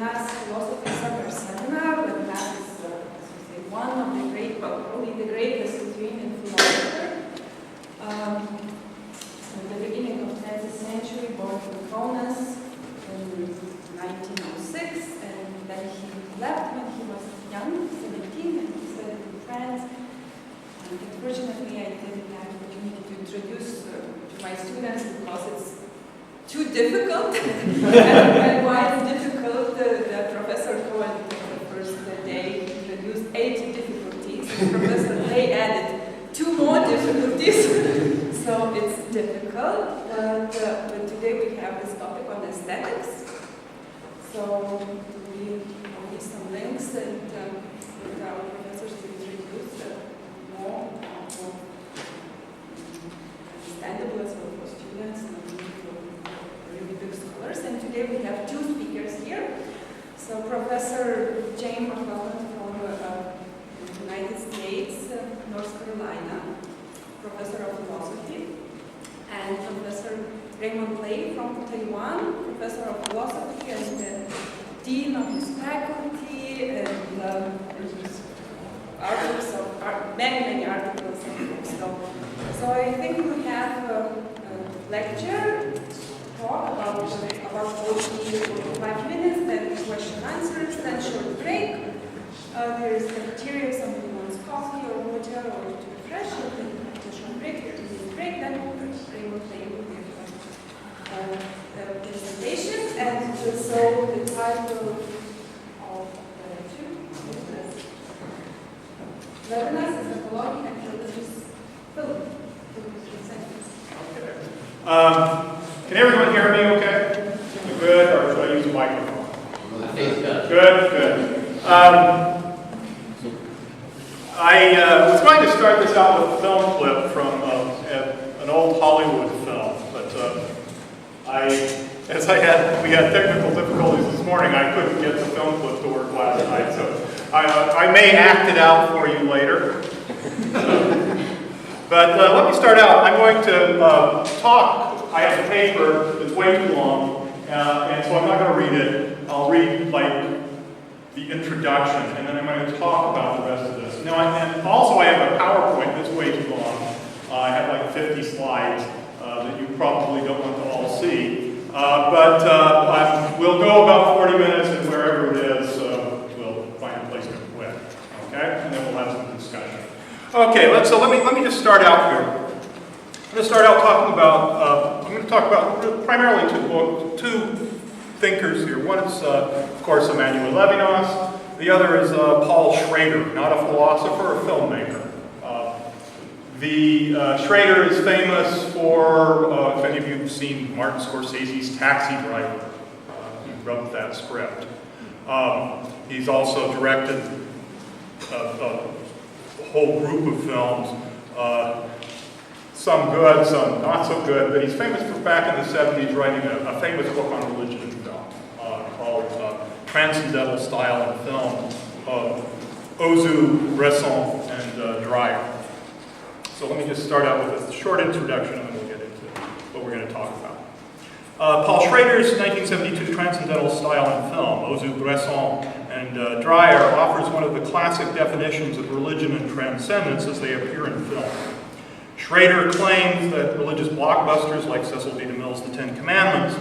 Levinas Philosophy Summer Seminar. Levinas is, as we say, one of the great, well, probably the greatest Lithuanian philosopher. At the beginning of the 20th century, born in Kaunas in 1906, and then he left when he was young, 17, and he studied in France. And unfortunately, I didn't have the opportunity to introduce to my students because it's too difficult. And why it's difficult, the Professor Cohen, the first day, introduced 8 difficulties. Professor Lay added 2 more difficulties. So it's difficult, but today we have this topic on aesthetics. So we will need some links and with our professors to introduce more understandable as well for students and for really big scholars. And today we have 2 speakers here. So Professor James McLachlan from the United States, North Carolina, Professor of Philosophy, and Professor Raymond Lay from Taiwan, Professor of Philosophy and Dean of his faculty, and authors of many articles and books. So I think we have a lecture, talk about 45 minutes, then question answers, then short break. There is cafeteria, somebody wants coffee or water or to refresh, you can have a short break, there is a break, then Raymond Lay will give the presentation. And so the title of the lecture is Levinas is a philosophy and religious film. Okay. Can everyone hear me okay? Good, or should I use a microphone? I think so. Good. I was going to start this out with a film clip from an old Hollywood film, but we had technical difficulties this morning. I couldn't get the film clip to work last night, so I may act it out for you later. But let me start out. I'm going to talk. I have a paper that's way too long, and so I'm not going to read it. I'll read like the introduction, and then I'm going to talk about the rest of this. Now, and also I have a PowerPoint that's way too long. I have like 50 slides that you probably don't want to all see. But we'll go about 40 minutes, and wherever it is, we'll find a place to quit. Okay? And then we'll have some discussion. Okay, let me just start out here. I'm going to start out talking about, I'm going to talk about primarily 2 thinkers here. One is, of course, Emmanuel Levinas. The other is Paul Schrader, not a philosopher, a filmmaker. Schrader is famous for, if any of you have seen Martin Scorsese's Taxi Driver, he wrote that script. He's also directed a whole group of films, some good, some not so good, but he's famous for back in the 70s writing a famous book on religion and film called Transcendental Style in Film, Ozu, Bresson, and Dreyer. So let me just start out with a short introduction and then we'll get into what we're going to talk about. Paul Schrader's 1972 Transcendental Style in Film, Ozu, Bresson, and Dreyer, offers one of the classic definitions of religion and transcendence as they appear in film. Schrader claims that religious blockbusters like Cecil B. DeMille's The Ten Commandments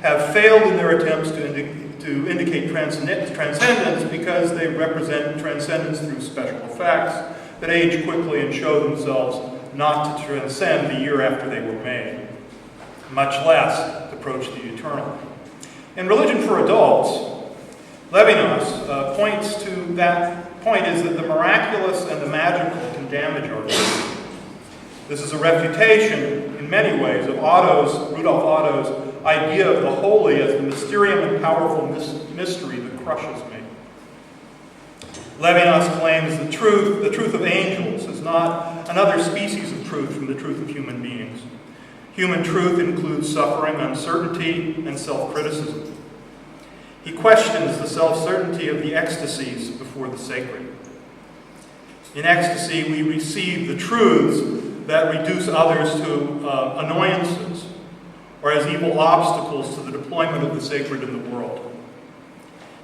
have failed in their attempts to indicate transcendence because they represent transcendence through special effects that age quickly and show themselves not to transcend the year after they were made, much less approach the eternal. In Religion for Adults, Levinas points to that point is that the miraculous and the magical can damage our religion. This is a refutation, in many ways, of Rudolf Otto's idea of the holy as the mysterium and powerful mystery that crushes me. Levinas claims the truth of angels is not another species of truth from the truth of human beings. Human truth includes suffering, uncertainty, and self-criticism. He questions the self-certainty of the ecstasies before the sacred. In ecstasy, we receive the truths that reduce others to annoyances or as evil obstacles to the deployment of the sacred in the world.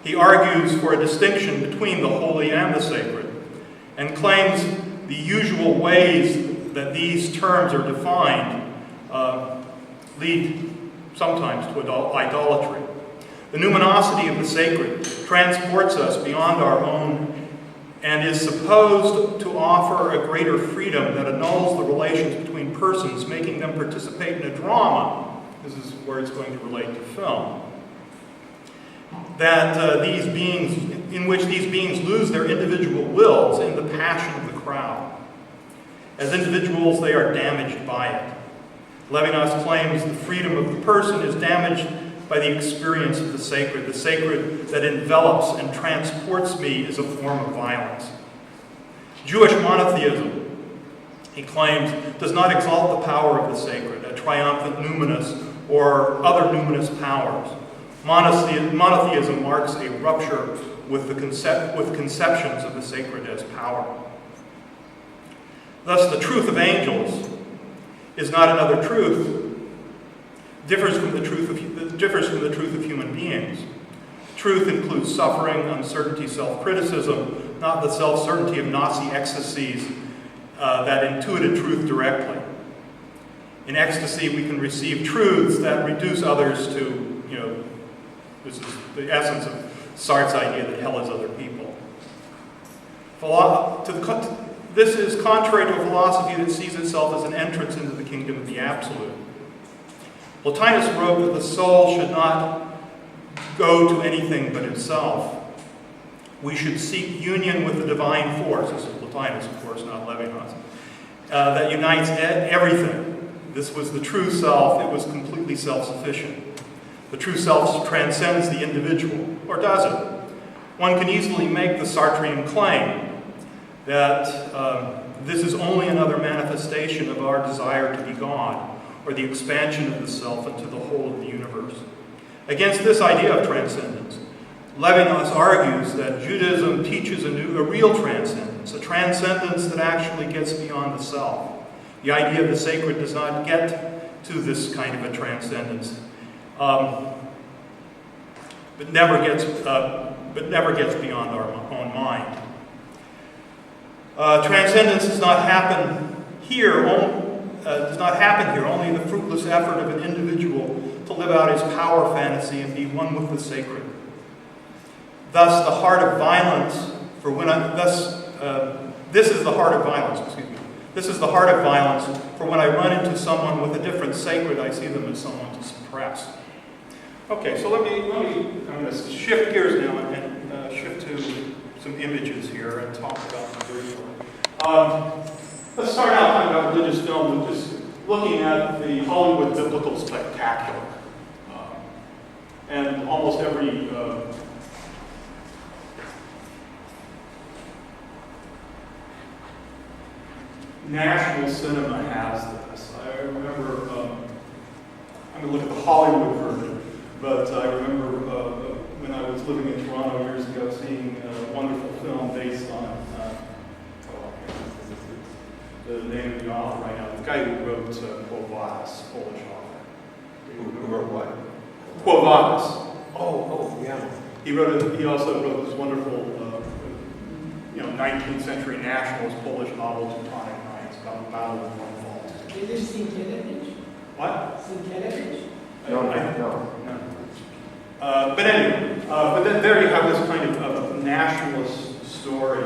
He argues for a distinction between the holy and the sacred, and claims the usual ways that these terms are defined lead sometimes to idolatry. The numinosity of the sacred transports us beyond our own and is supposed to offer a greater freedom that annuls the relations between persons, making them participate in a drama. This is where it's going to relate to film. That in which these beings lose their individual wills in the passion of the crowd. As individuals, they are damaged by it. Levinas claims the freedom of the person is damaged by the experience of the sacred that envelops and transports me is a form of violence. Jewish monotheism, he claims, does not exalt the power of the sacred, a triumphant numinous or other numinous powers. Monotheism marks a rupture with conceptions of the sacred as power. Thus, the truth of angels is not another truth, differs from the truth of human beings. Truth includes suffering, uncertainty, self-criticism, not the self-certainty of Nazi ecstasies that intuited truth directly. In ecstasy, we can receive truths that reduce others to, this is the essence of Sartre's idea that hell is other people. This is contrary to a philosophy that sees itself as an entrance into the kingdom of the absolute. Levinas wrote that the soul should not go to anything but itself. We should seek union with the divine force. This is Levinas, of course, not Levinas. That unites everything. This was the true self. It was completely self-sufficient. The true self transcends the individual, or does it? One can easily make the Sartrean claim that this is only another manifestation of our desire to be God, or the expansion of the self into the whole of the universe. Against this idea of transcendence, Levinas argues that Judaism teaches a real transcendence, a transcendence that actually gets beyond the self. The idea of the sacred does not get to this kind of a transcendence, but never gets beyond our own mind. Transcendence does not happen here. Only the fruitless effort of an individual to live out his power fantasy and be one with the sacred. Thus, the heart of violence. This is the heart of violence. This is the heart of violence. For when I run into someone with a different sacred, I see them as someone to suppress. Okay, so let me. I'm going to shift gears now and shift to some images here and talk about them briefly. Let's start out talking about religious film with just looking at the Hollywood biblical spectacular. And almost every national cinema has this. I remember, I'm going to look at the Hollywood version, but I remember when I was living in Toronto years ago seeing a wonderful film based on the name of the author right now, the guy who wrote Quo Vadis, Polish author. Who wrote what? Quo Vadis. Oh, yeah. He also wrote this wonderful, 19th century nationalist Polish novel, Teutonic Knights, about the Battle of Grunwald. Is this Sienkiewicz? What? Sienkiewicz? No. But anyway, there you have this kind of nationalist story.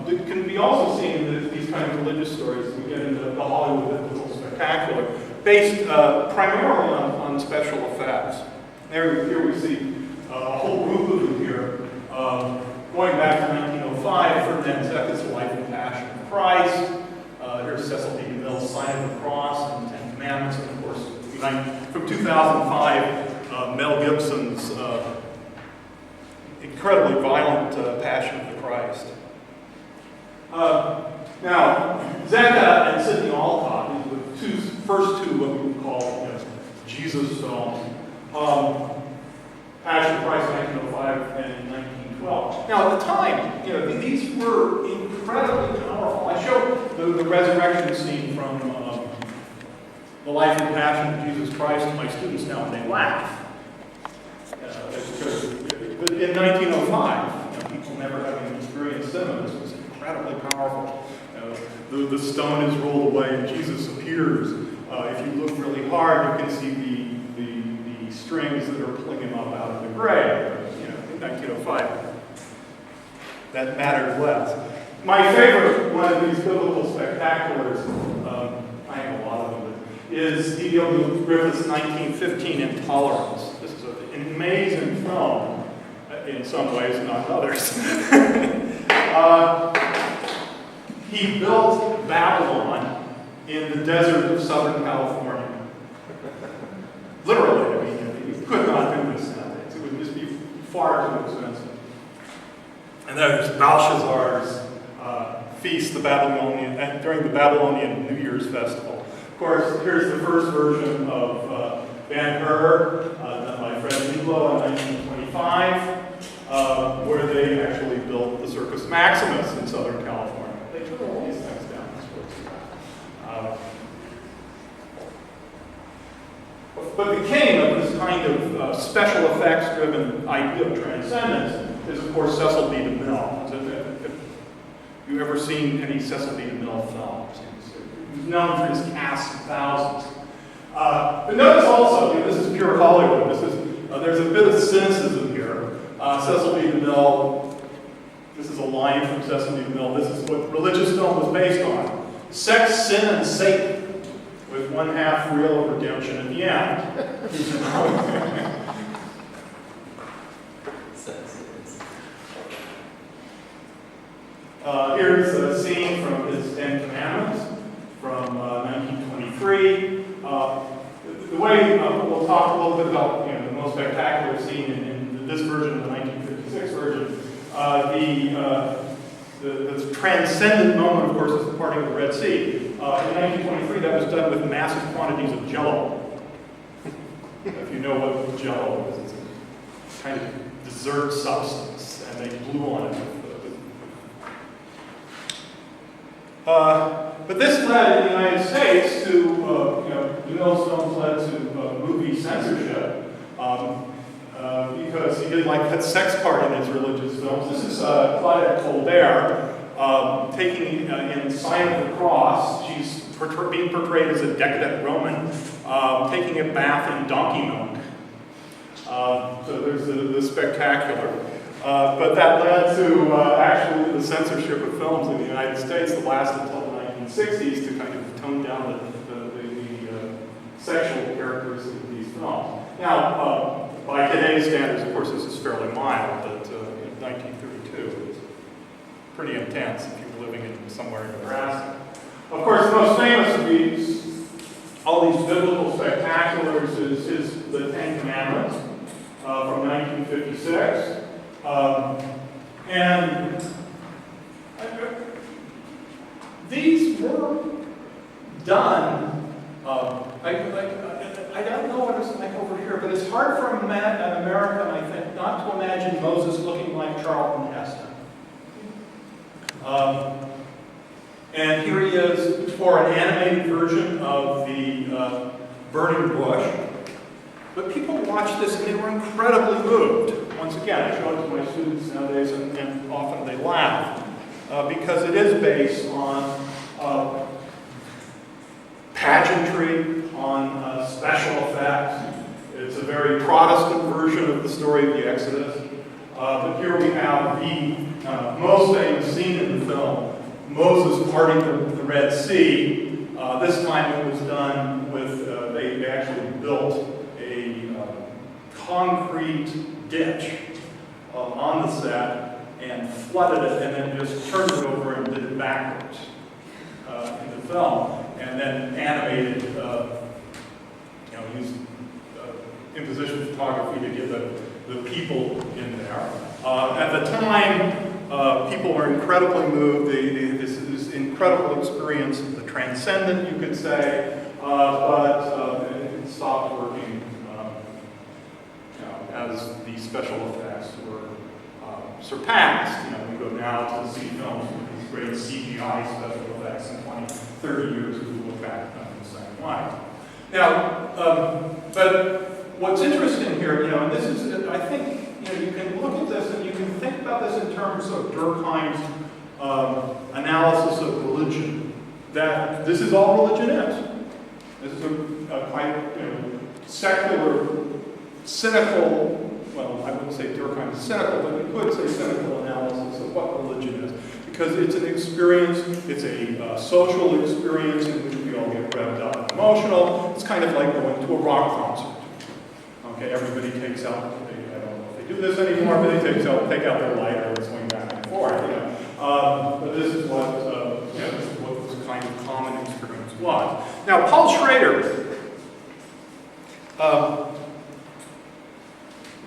It can be also seen in these kind of religious stories. We get into the Hollywood biblical spectacular, based primarily on special effects. Here we see a whole group of them here. Going back to 1905, Ferdinand Zecca's Life and Passion of Christ. Here's Cecil B. DeMille's Sign of the Cross and the Ten Commandments. And of course, from 2005, Mel Gibson's incredibly violent Passion of the Christ. Now, Zecca and Sidney Olcott, the first two what we would call Jesus films, Passion of Christ 1905 and 1912. Now, at the time, these were incredibly powerful. I showed the resurrection scene from The Life and Passion of Jesus Christ to my students now, and they laugh. But in 1905, people never having experienced cinema, this was incredibly powerful. The stone is rolled away and Jesus appears. If you look really hard, you can see the strings that are pulling him up out of the grave. In 1905, that mattered less. My favorite one of these biblical spectaculars, I have a lot of them, is D.W. Griffith's 1915 Intolerance. This is an amazing film in some ways, not others. He built Babylon in the desert of Southern California. Literally, I mean, you could not do this nowadays. It would just be far too expensive. And there's Belshazzar's feast, during the Babylonian New Year's festival. Of course, here's the first version of Van-Herr, done by Fred Milo in 1925, where they actually built the Circus Maximus in Southern California. They took all these things down this way. But the king of this kind of special effects-driven idea of transcendence is, of course, Cecil B. DeMille. Have you ever seen any Cecil B. DeMille films? He's known for his cast of thousands. But notice also, this is pure Hollywood. There's a bit of cynicism here. Cecil B. DeMille, this is a line from Cecil B. DeMille. This is what religious film was based on. Sex, sin, and Satan, with one half real redemption at the end. Here's a scene from his Ten Commandments from 1923. The way we'll talk a little bit about the most spectacular scene in this version of the 1956 version. The transcendent moment, of course, is the parting of the Red Sea. In 1923, that was done with massive quantities of Jell-O. If you know what Jell-O is, it's a kind of dessert substance, and they blew on it. But this led in the United States to, DeMille's films led to movie censorship because he didn't like that sex part in his religious films. This is Claudette Colbert taking in Sign of the Cross. She's being portrayed as a decadent Roman, taking a bath in donkey milk. So there's the spectacular. But that led to actually the censorship of films in the United States that lasted until the 1960s to kind of tone down the sexual characteristics of these films. Now, by today's standards, of course, this is fairly mild, but in 1932 it was pretty intense if you were living somewhere in Nebraska. Of course, the most famous of all these biblical spectaculars is the Ten Commandments from 1956. And these were done, I don't know what it's like over here, but it's hard for an American, I think, not to imagine Moses looking like Charlton Heston. And here he is for an animated version of the burning bush. But people watched this and they were incredibly moved. Once again, I show it to my students nowadays and often they laugh because it is based on pageantry, on special effects. It's a very Protestant version of the story of the Exodus. But here we have the most famous scene in the film, Moses parting the Red Sea. This time it was done with, they actually built a concrete ditch on the set and flooded it and then just turned it over and did it backwards in the film. And then animated, used imposition photography to get the people in there. At the time, people were incredibly moved. This incredible experience of the transcendent, you could say, but it stopped working as the special effects were surpassed. We go now to see films with these great CGI special effects in 20, 30 years, we look back at them in the same way. Now, but what's interesting here, and this is, I think, you can look at this this in terms of Durkheim's analysis of religion, that this is all religion is. This is a quite secular, cynical, well, I wouldn't say Durkheim is cynical, but you could say cynical analysis of what religion is. Because it's an experience, it's a social experience in which we all get revved up and emotional. It's kind of like going to a rock concert. Okay, everybody takes out, I don't know if they do this anymore, but they take out their lighter and swing back and forth. But this is what this kind of common experience was. Now, Paul Schrader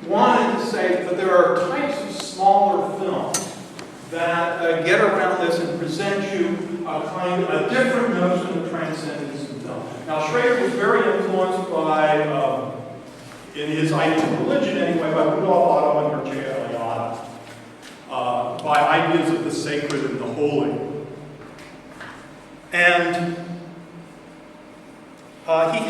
wanted to say that there are types of smaller films that get around this and present you a different notion of transcendence in film. Now, Schrader was very influenced by, in his idea of religion anyway, by Rudolf Otto and Mircea Eliade, by ideas of the sacred and the holy. And he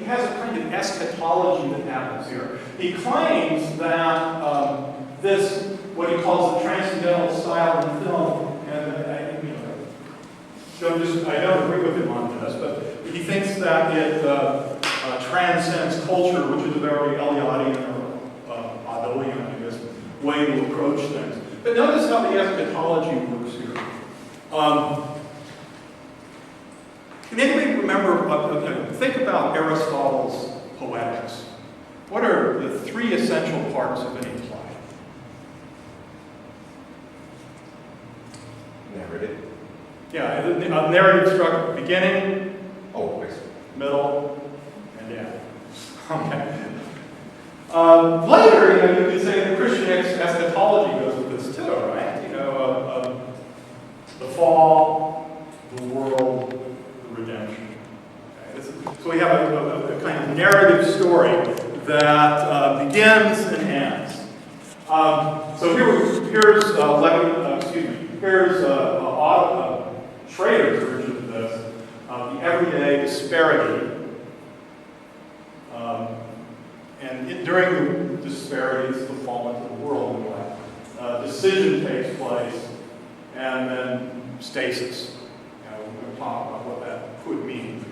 has a kind of eschatology that happens here. He claims that this, what he calls the transcendental style in film, and I don't agree with him on this, but he thinks that it transcends culture, which is a very Eliadian or Adolian, I guess, way to approach things. But notice how the eschatology works here. Can anybody remember, think about Aristotle's Poetics. What are the three essential parts of any play? Narrative. Yeah, a narrative structure, beginning, Always. middle, and end. Okay. Later, you could say the Christian eschatology goes with this too, right? The fall, the world, the redemption. Okay. So we have a kind of narrative story that begins and ends. So here's Schrader's version of this, the everyday disparity. During the disparity, it's the fall into the world in a way. Decision takes place, and then stasis. We're going to talk about what that could mean.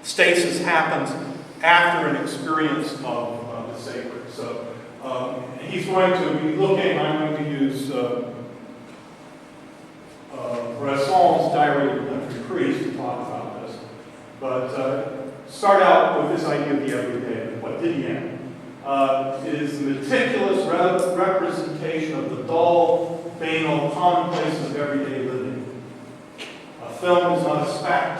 Stasis happens after an experience of the sacred. So he's going to be looking, I'm going to use Bresson's Diary of a Country Priest to talk about this. But start out with this idea of the everyday. What did he end? It is the meticulous representation of the dull, banal commonplaces of everyday living. A film is not a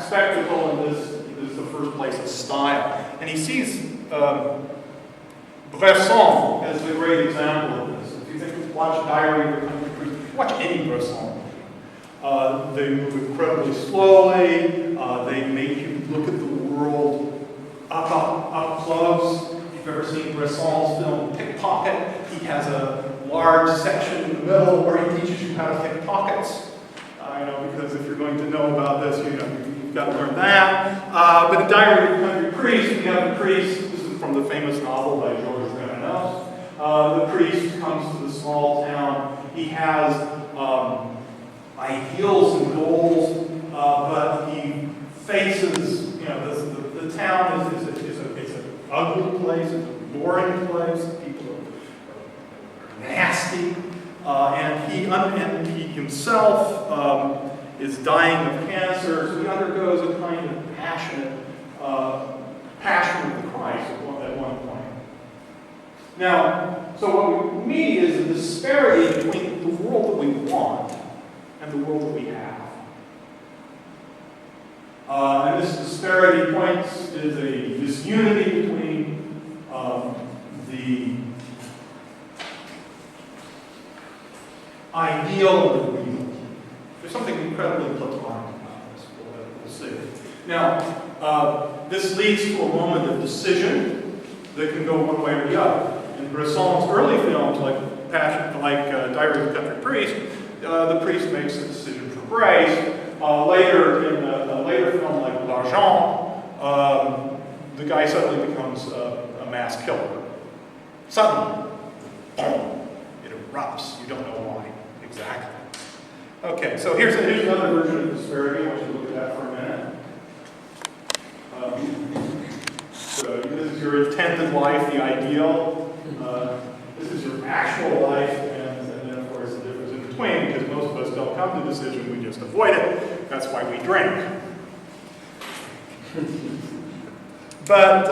spectacle, and this is the first place of style. And he sees Bresson as a great example of this. If you watch Diary of a Country Priest, watch any Bresson. They move incredibly slowly. They make you look at the world up close. If you've ever seen Bresson's film Pickpocket, he has a large section in the middle where he teaches you how to pick pockets. Because if you're going to know about this, you've got to learn that. But in Diary of a Country Priest, we have a priest. This is from the famous novel by Georges Levinas. The priest comes to the small town. He has ideals and goals, but he faces, the town is an ugly place, it's a boring place, people are nasty, and he himself is dying of cancer, so he undergoes a kind of passion of the Christ at one point. Now, so what we meet is a disparity between the world that we want and the world that we have. And this disparity is a disunity between the ideal and the real. There's something incredibly platonic about this. We'll see. Now, this leads to a moment of decision that can go one way or the other. In Bresson's early films, like Diary of a Country Priest, the priest makes a decision for grace. Later, in a later film like L'Argent, the guy suddenly becomes a mass killer. Suddenly. Boom. erupts. You don't know why exactly. Okay, so here's another version of disparity. I want you to look at that for a minute. So this is your intended life, the ideal. This is your actual life, and then of course the difference in between, because most of us don't come to decision, we just avoid it. That's why we drink. But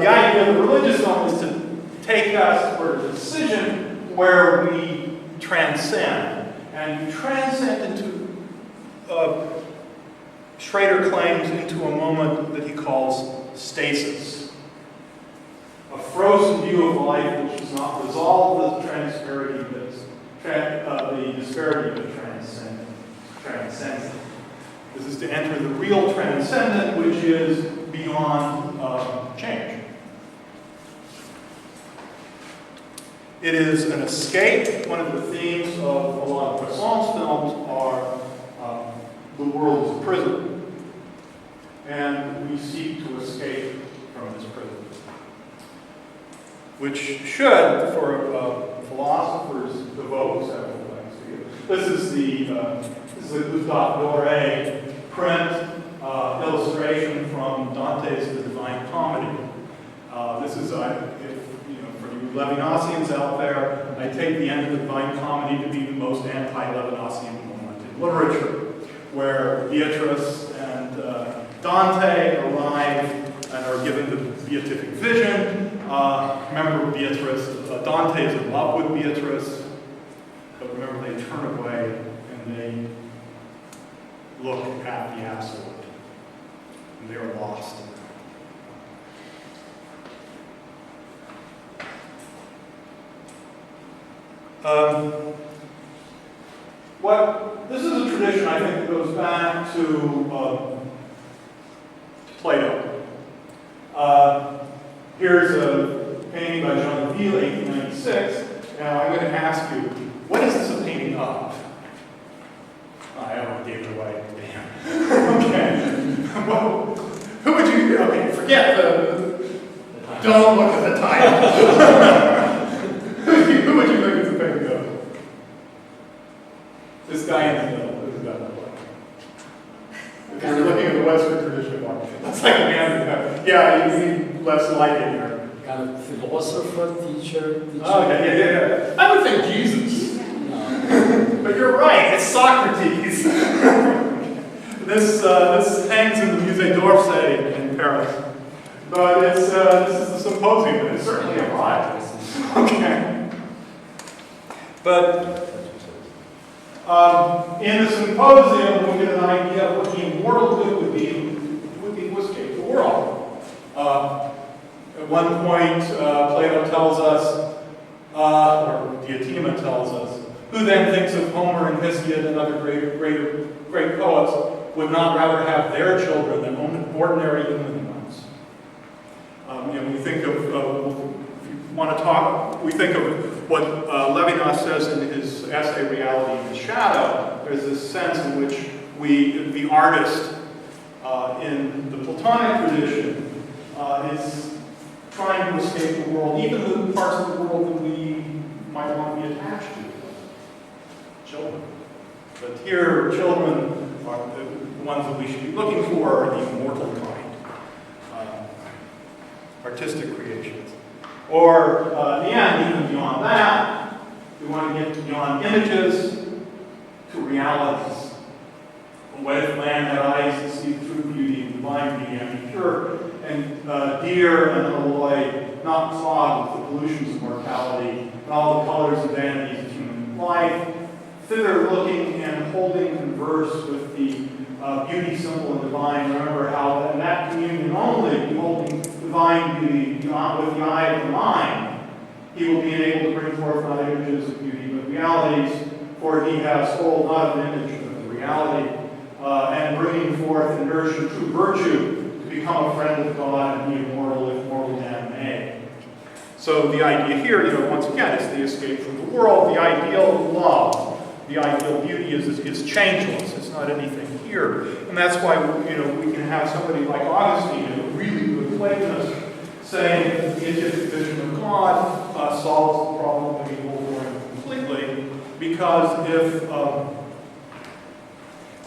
the idea of the religious one is to take us toward a decision where we transcend. And you transcend into, Schrader claims, into a moment that he calls stasis. A frozen view of life which does not resolve the disparity that transcends it. This is to enter the real transcendent, which is beyond change. It is an escape. One of the themes of a lot of Poisson's films are the world is a prison. And we seek to escape from this prison. Which should, for philosophers, devote several things to you. This is the Gustave Doré print illustration from Dante's The Divine Comedy. This is, for you Levinasians out there, I take the end of the Divine Comedy to be the most anti-Levinasian moment in literature, where Beatrice and Dante arrive and are given the beatific vision. Remember Beatrice, Dante is in love with Beatrice, but remember they turn away and they look at the absolute. And they are lost. This is a tradition, I think, that goes back to Plato. Here's a painting by Jean de Ville, 1896. Now I'm going to ask you, what is this a painting of? I already gave it away. Okay. Well, who would you? Okay, forget the. Don't look at the title. Who would you think it's a painting of? This guy in the middle. Who's that look like? If you're looking at the Western tradition of art, that's like a man. Yeah, you need less light in here. Kind of philosopher, teacher. Oh, yeah. I would think Jesus. No. But you're right, it's Socrates. This hangs in the Musée d'Orsay in Paris. But this is the symposium, and it's certainly a ride. Okay. But in the symposium, we get an idea of what the immortal good would be to escape the world. At one point, Plato tells us, or Diotima tells us, who then thinks of Homer and Hesiod and other great poets would not rather have their children than ordinary human ones? We think of, if you want to talk, we think of what Levinas says in his essay, Reality in the Shadow. There's this sense in which the artist in the Platonic tradition is trying to escape the world, even the parts of the world that we might want to be attached to. Children. But here, children are the ones that we should be looking for, are the immortal kind. Artistic creations. Or, in the end, even beyond that, we want to get beyond images to realities. What if man had eyes to see the true beauty and divine beauty and be pure and dear and unalloyed, not clogged with the pollutions of mortality and all the colors and vanities of human life, thither looking and holding converse with the beauty, simple, and divine. Remember how in that communion only, beholding divine beauty beyond with the eye of the mind, he will be able to bring forth not images of beauty, but realities, for he has sold not an image, but the reality, and bringing forth and nourishing true virtue to become a friend of God and be immortal if mortal man may. So the idea here, once again, is the escape from the world. The ideal of love, the ideal beauty is changeless. It's not anything here. And that's why, we can have somebody like Augustine, a really good Platonist, saying that the beatific vision of God solves the problem of evil for him completely. because if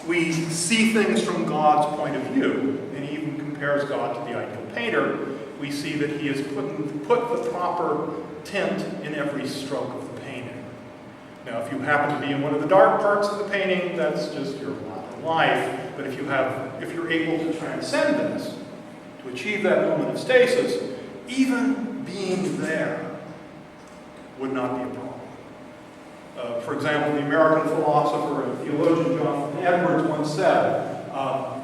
we see things from God's point of view, and he even compares God to the ideal painter, we see that he has put the proper tint in every stroke of the painting. Now, if you happen to be in one of the dark parts of the painting, that's just your lot in life. But if you're able to transcend this, to achieve that moment of stasis, even being there would not be a problem. For example, the American philosopher and theologian Jonathan Edwards once said,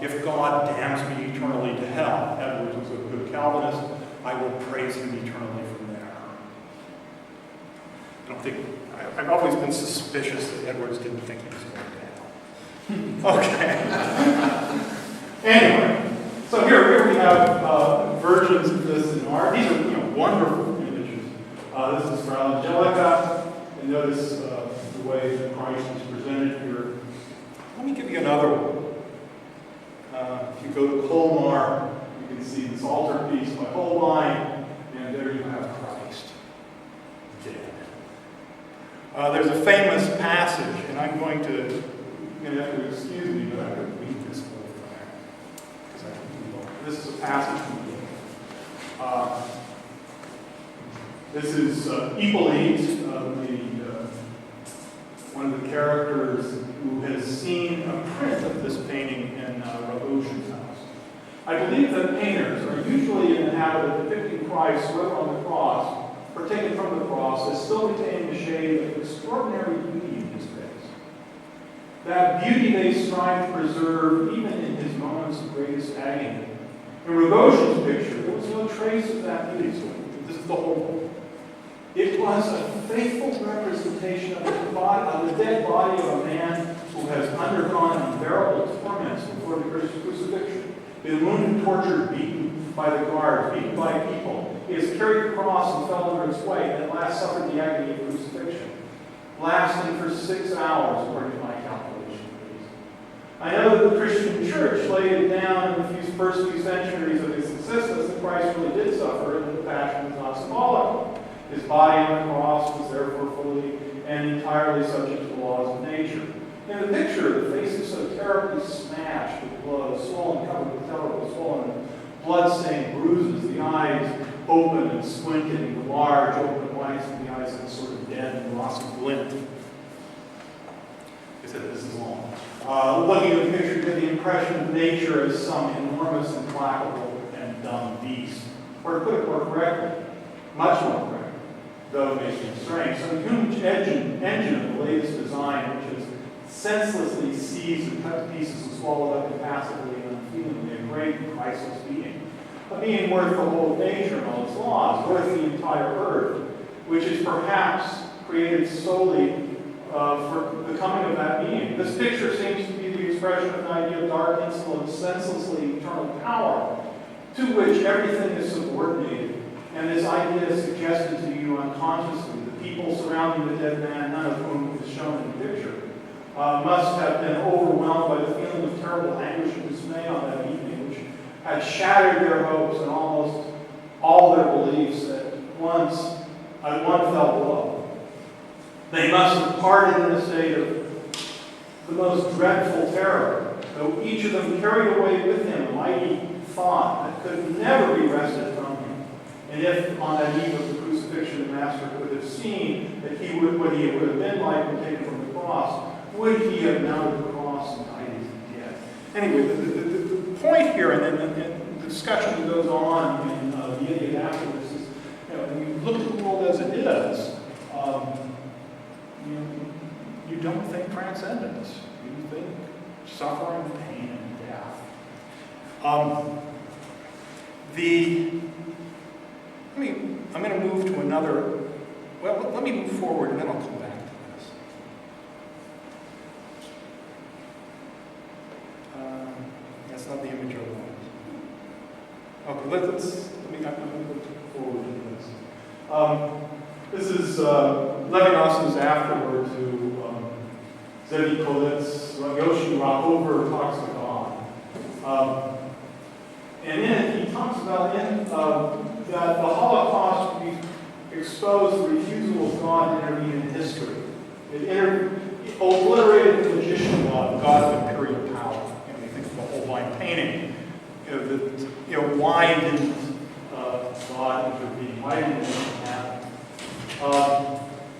if God damns me eternally to hell, Edwards was a good Calvinist, I will praise him eternally from there. I've always been suspicious that Edwards didn't think he was going to hell. Okay. Anyway, so here we have versions of this in art. These are wonderful images. This is for Angelica, and notice the way that Christ is presented here. Let me give you another one. If you go to Colmar, you can see this altarpiece by Holbein, and there you have Christ dead. There's a famous passage, and I'm going to, you're going to have to excuse me, but I'm going to read this whole thing. This is a passage from the book. This is Hippolyte, one of the characters who has seen a print of this painting in Rogojin's house. I believe that painters are usually in the habit of depicting Christ, whether on the cross or taken from the cross, as still retaining a shade of extraordinary beauty in his face. That beauty they strive to preserve even in his moments of greatest agony. In Rogojin's picture, there was no trace of that beauty. So this is the whole book. It was a faithful representation of the dead body of a man who has undergone unbearable torments before the crucifixion. Been wounded, tortured, beaten by the guards, beaten by people. He has carried the cross and fell under its weight, and at last suffered the agony of crucifixion, lasting for 6 hours, according to my calculation. I know that the Christian Church laid it down in the first few centuries of its existence that Christ really did suffer, and that the passion was not symbolic. His body on the cross was therefore fully and entirely subject to the laws of nature. In the picture, the face is so terribly smashed with blood, swollen, covered with terrible swollen, blood-stained bruises, the eyes open and squinted, the large open whites of the eyes have sort of dead and lost glint. I said this is long. Looking at the picture, you get the impression of nature as some enormous, implacable, and dumb beast. Or to put it more correctly, much more correctly, though it makes me strange, some huge engine of the latest design, which is senselessly seized and cut to pieces and swallowed up impassively and unfeelingly, a great and priceless being. A being worth the whole of nature and all its laws, worth the entire earth, which is perhaps created solely for the coming of that being. This picture seems to be the expression of an idea of dark, insolent, senselessly eternal power, to which everything is subordinated. And this idea is suggested to you unconsciously. The people surrounding the dead man, none of whom is shown in the picture, must have been overwhelmed by the feeling of terrible anguish and dismay on that evening, which had shattered their hopes and almost all their beliefs at one fell blow. They must have parted in a state of the most dreadful terror, though each of them carried away with him a mighty thought that could never be wrested from him. And if on that eve of the crucifixion the Master could have seen that what he would have been like when taken from the cross, would he have mounted the cross and died as he did? Anyway, the point here, and the discussion that goes on in the Iliad after this is, when you look at the world as it is, you don't think transcendence. You think suffering, pain, and death. I'm going to move to another, well, let me move forward and then I'll come back to this. That's not the image I want. Okay, I'm going to go forward to this. This is Levinas's afterword to Zevi Kolitz, Yoshi Rahover talks to God. And in it, he talks about that the Holocaust exposed the refusal of God to intervene in history. obliterated logician law, the god of imperial power. You think of the whole line painting. Why didn't God intervene? Why didn't anything happen?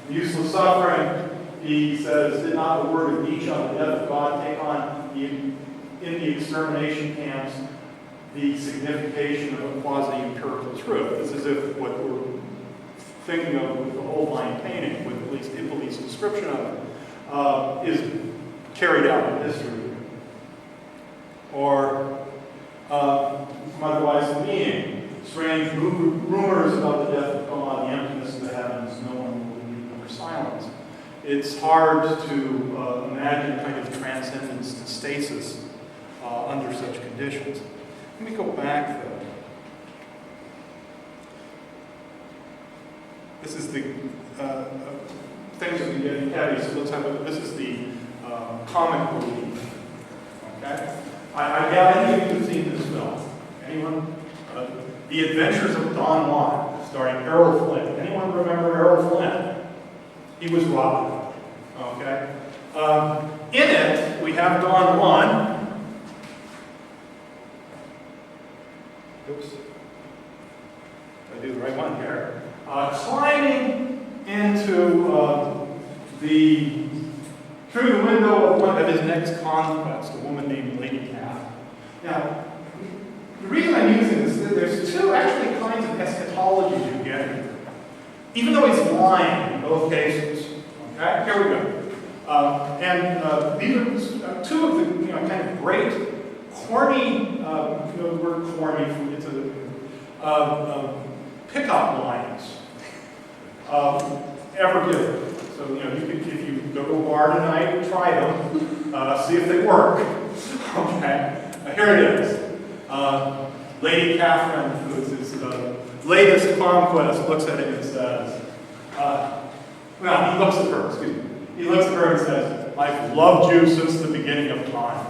Useless suffering, he says, did not the word of Nietzsche on the death of God take on in the extermination camps the signification of a quasi-empirical truth? This is if what we're thinking of with the whole line painting, with at least Ippoli's description of it, is carried out in history. Or otherwise the meaning, strange rumors about the death of God, the emptiness of the heavens, no one will believe them, or silence. It's hard to imagine a kind of transcendence to stasis under such conditions. Let me go back though. This is the things that we get heavy, so let's have this is the comic relief. Okay? I doubt any of you have seen this film. Anyone? The Adventures of Don Juan, starring Errol Flynn. Anyone remember Errol Flynn? He was Robin. Okay? In it, we have Don Juan. Oops. I do the right one here. Climbing into through the window of one of his next conquest, a woman named Lady Cath. Now, the reason I'm using this is that there's two actually kinds of eschatology you get here. Even though he's lying in both cases. Okay, here we go. These are two of the kind of great corny, the word corny, it's a pickup lines ever given. So you could, if you go to a bar tonight, try them, see if they work. Okay, here it is. Lady Catherine, who is his latest conquest, looks at it and says, well, he looks at her, excuse me. He looks at her and says, I've loved you since the beginning of time.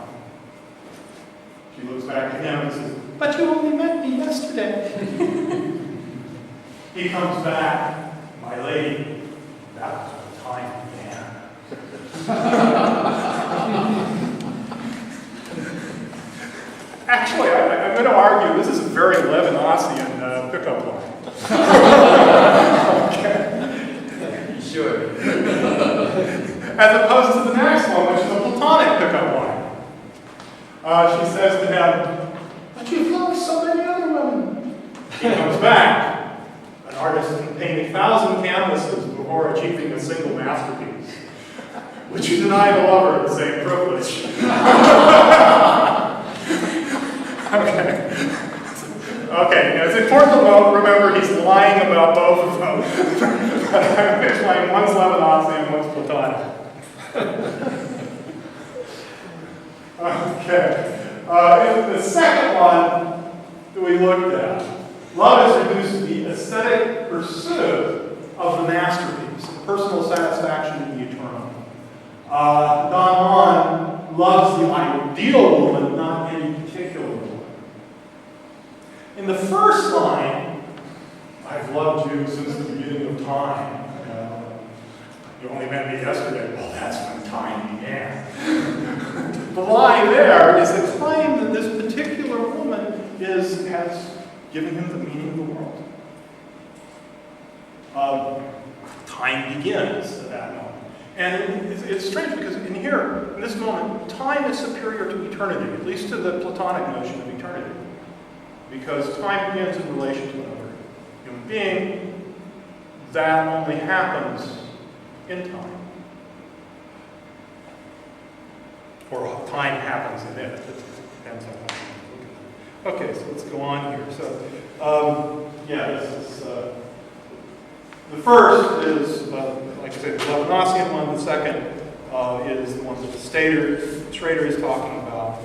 She looks back at him and says, but you only met me yesterday. He comes back, my lady, that was when time began. Actually, I'm going to argue this is a very Levinasian pickup line. Okay. Sure. As opposed to the next one, which is a Platonic pickup line. She says to him, but you've loved so many other women. He comes back. An artist can paint 1,000 canvases before achieving a single masterpiece. Would you deny the lover the same privilege? Okay. Okay, now it's important to remember he's lying about both of them. But I'm explaining one's Levinas and one's Platonic. Okay. The second one that we looked at, love is reduced to the aesthetic pursuit of the masterpiece, the personal satisfaction in the eternal. Don Juan loves the ideal woman, not any particular woman. In the first line, I've loved you since the beginning of time. You only met me yesterday. Well, that's when time began. The lie there is the claim that this particular woman has given him the meaning of the world. Time begins at that moment. And it's strange because in here, in this moment, time is superior to eternity, at least to the Platonic notion of eternity. Because time begins in relation to another human being. That only happens in time. Or time happens in it. It depends on how you look at it. Okay, so let's go on here. So, this is, the first is, like I said, the Levinasian one. The second is the one that Schrader is talking about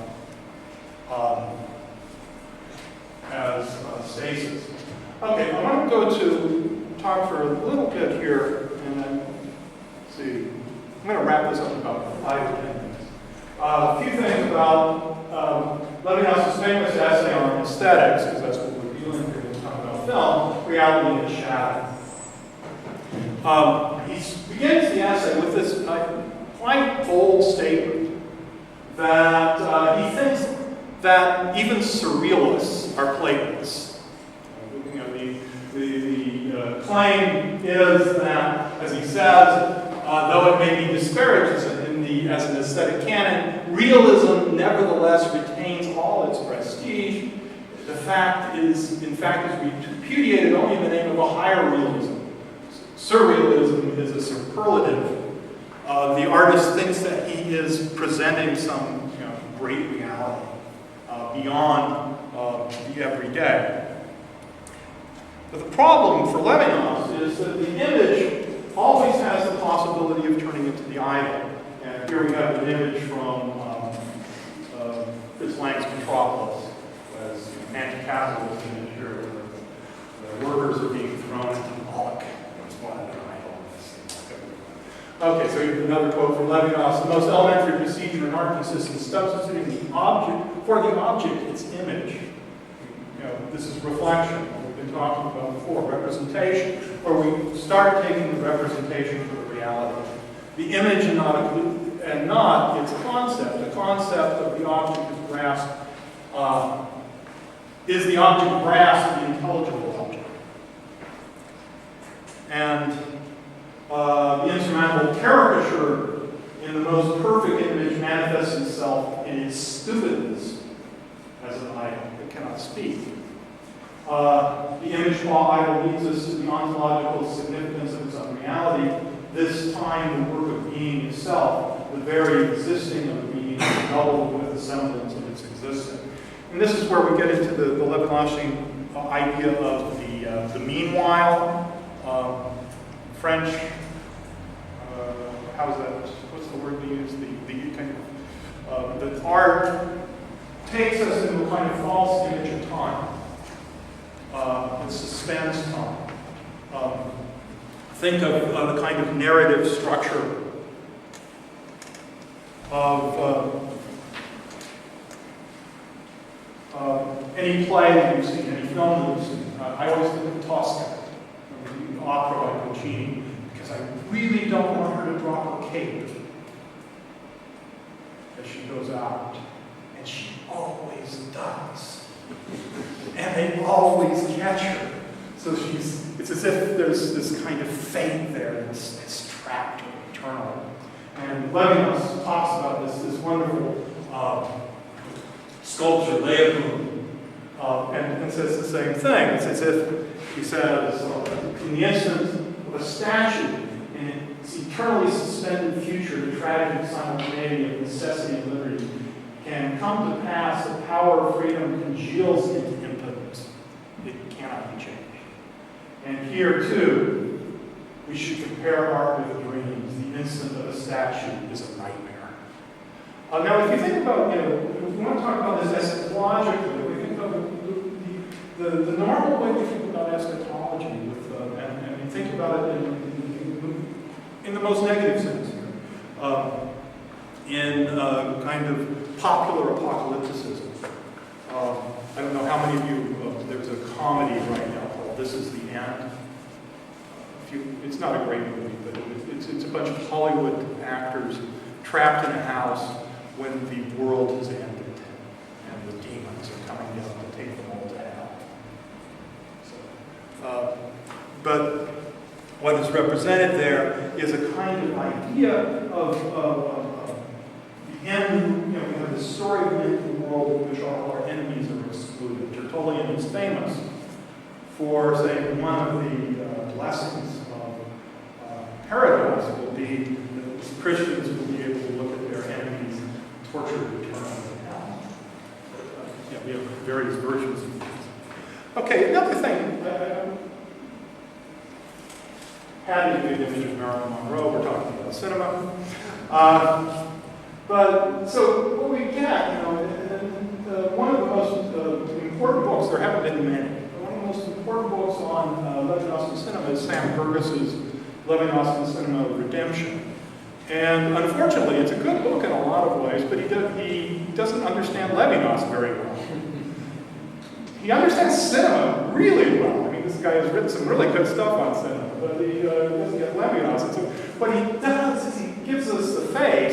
as stasis. Okay, I want to go to talk for a little bit here, and then see. I'm going to wrap this up in about 5 or 10 minutes. A few things about Levinas' famous essay on aesthetics, because that's what we're dealing here when we talk about film, reality and shadow. He begins the essay with this point quite bold statement that he thinks that even surrealists are Platonists. You know, the claim is that, as he says, though it may be disparaged as an aesthetic canon, realism nevertheless retains all its prestige. The fact is, in fact, is repudiated only in the name of a higher realism. Surrealism is a superlative. The artist thinks that he is presenting some great reality beyond the everyday. But the problem for Levinas is that the image always has the possibility of turning into the idol. And here we have an image from Fritz Lang's Metropolis, as anti-capitalist image here, where the workers are being thrown into Moloch. Okay, so here's another quote from Levinas. The most elementary procedure in art consists in substituting the object for the object its image. This is reflection, what we've been talking about before, representation, where we start taking the representation for the reality. The image and not its concept. The concept of the object is grasped, is the object grasped the intelligible object. And the insurmountable caricature in the most perfect image manifests itself in its stupidness as an idol that cannot speak. The image law idol leads us to the ontological significance of its unreality. This time, the work of being itself, the very existing of being, is doubled with the semblance of its existence. And this is where we get into the Levinasian idea of the meanwhile. French, how's that? What's the word we use? The kind of the art takes us into a kind of false image of time. It suspends time. Think of the kind of narrative structure of any play that you've seen, any film that you've seen. I always think of Tosca, the opera by Puccini, because I really don't want her to drop her cape as she goes out. And she always does. And they always catch her. So it's as if there's this kind of fate there that's trapped or eternal. And Levinas talks about this wonderful sculpture, Laocoon, and says the same thing. It's as if he says, in the instance of a statue, in its eternally suspended future, the tragic simultaneity of necessity and liberty can come to pass, the power of freedom congeals into impotence. It cannot be changed. And here, too, we should compare art with dreams. The instant of a statue is a nightmare. Now, if you think about, if we want to talk about this eschatologically, we think about the normal way we think about eschatology, and we think about it in the most negative sense here, in kind of popular apocalypticism. I don't know how many of you, there's a comedy right now called This Is the End. It's not a great movie, but it's a bunch of Hollywood actors trapped in a house when the world has ended and the demons are coming down to take them all to hell. So, but what is represented there is a kind of idea of the end. We have this story of the end of the world in which all our enemies are excluded. Tertullian is famous for saying one of the blessings of paradise will be that Christians will be able to look at their enemies tortured eternally in hell. We have various versions of this. Okay, another thing. Had a good image of Marilyn Monroe. We're talking about cinema. But so what we get, one of the most important books, there haven't been many, but one of the most important books on Levinas and cinema is Sam Burgess's Levinas and Cinema of Redemption. And unfortunately, it's a good book in a lot of ways, but he doesn't understand Levinas very well. He understands cinema really well. I mean, this guy has written some really good stuff on cinema, but he doesn't get Levinas. And so what he does is he gives us the faith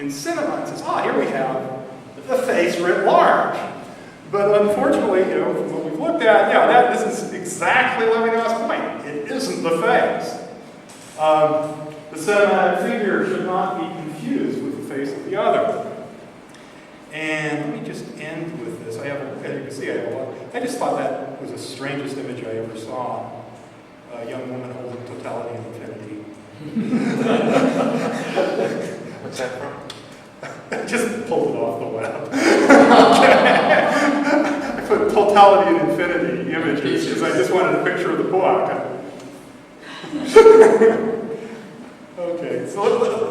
in cinema. It says, oh, here we have the face writ large. But unfortunately, you know, from what we've looked at, yeah, this is exactly Levinas' point. It isn't the face. The cinematic figure should not be confused with the face of the other. And let me just end with this. As you can see, I just thought that was the strangest image I ever saw. A young woman holding totality and infinity. What's that from? I just pulled it off the web. I put totality and infinity images because I just wanted a picture of the book. Okay, so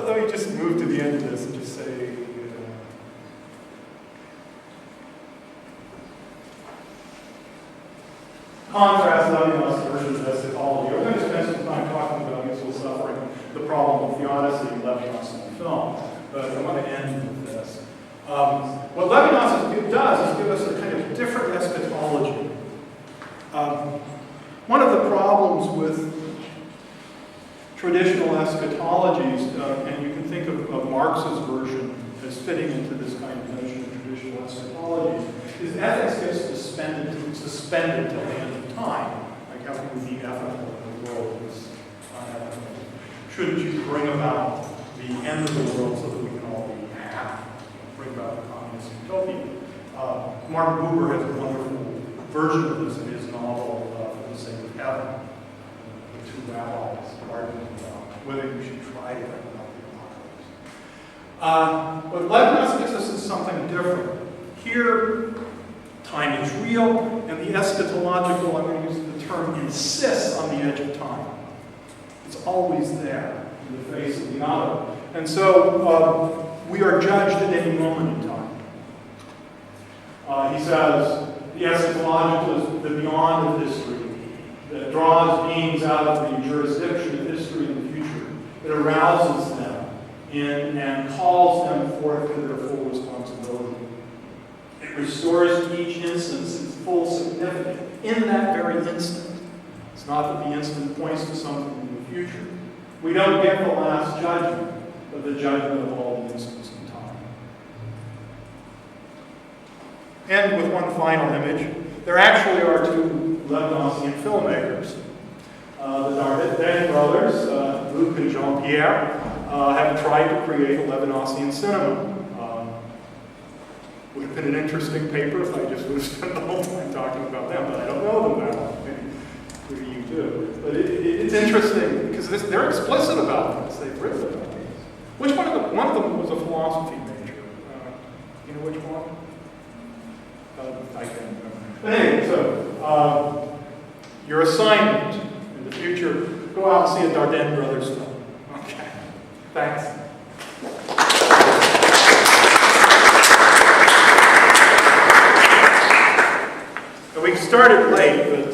let me just move to the end of this and just say, contrast Levinas versus eschatology. We're going to spend some time talking about useful suffering, the problem of theodicy, and Levinas in the film. But I want to end with this. What Levinas does is give us a kind of different eschatology. One of the problems with traditional eschatologies, and you can think of Marx's version as fitting into this kind of notion of traditional eschatology, is ethics gets suspended till the end of time. Like how can we be ethical in the world that is unethical? Shouldn't you bring about the end of the world so that we can all be happy? Bring about the communist utopia. Mark Buber has a wonderful version of this in his novel, For the Sake of Heaven. The two rabbis arguing about whether you should try to bring about the apocalypse. What Levinas gives us is something different. Here, time is real, and the eschatological, I'm going to use the term, insists on the edge of time. It's always there in the face of the other. And so we are judged at any moment in time. He says the eschatological is the beyond of history that draws beings out of the jurisdiction of history in the future. It arouses them and calls them forth to their full responsibility. It restores each instance its full significance in that very instant. It's not that the instant points to something in the future. We don't get the last judgment, but the judgment of all the instants in time. And with one final image, there actually are two Levinasian filmmakers. The Dardenne brothers, Luc and Jean-Pierre, have tried to create a Levinasian cinema. Would have been an interesting paper if I just would have spent the whole time talking about them, but I don't know them that well. Maybe you do. But it's interesting because they're explicit about this. They've written about this. Which one of them was a philosophy major? You know which one? I can't remember. But anyway, so your assignment in the future, go out and see a Dardenne brothers film. Okay. Thanks. We started late, but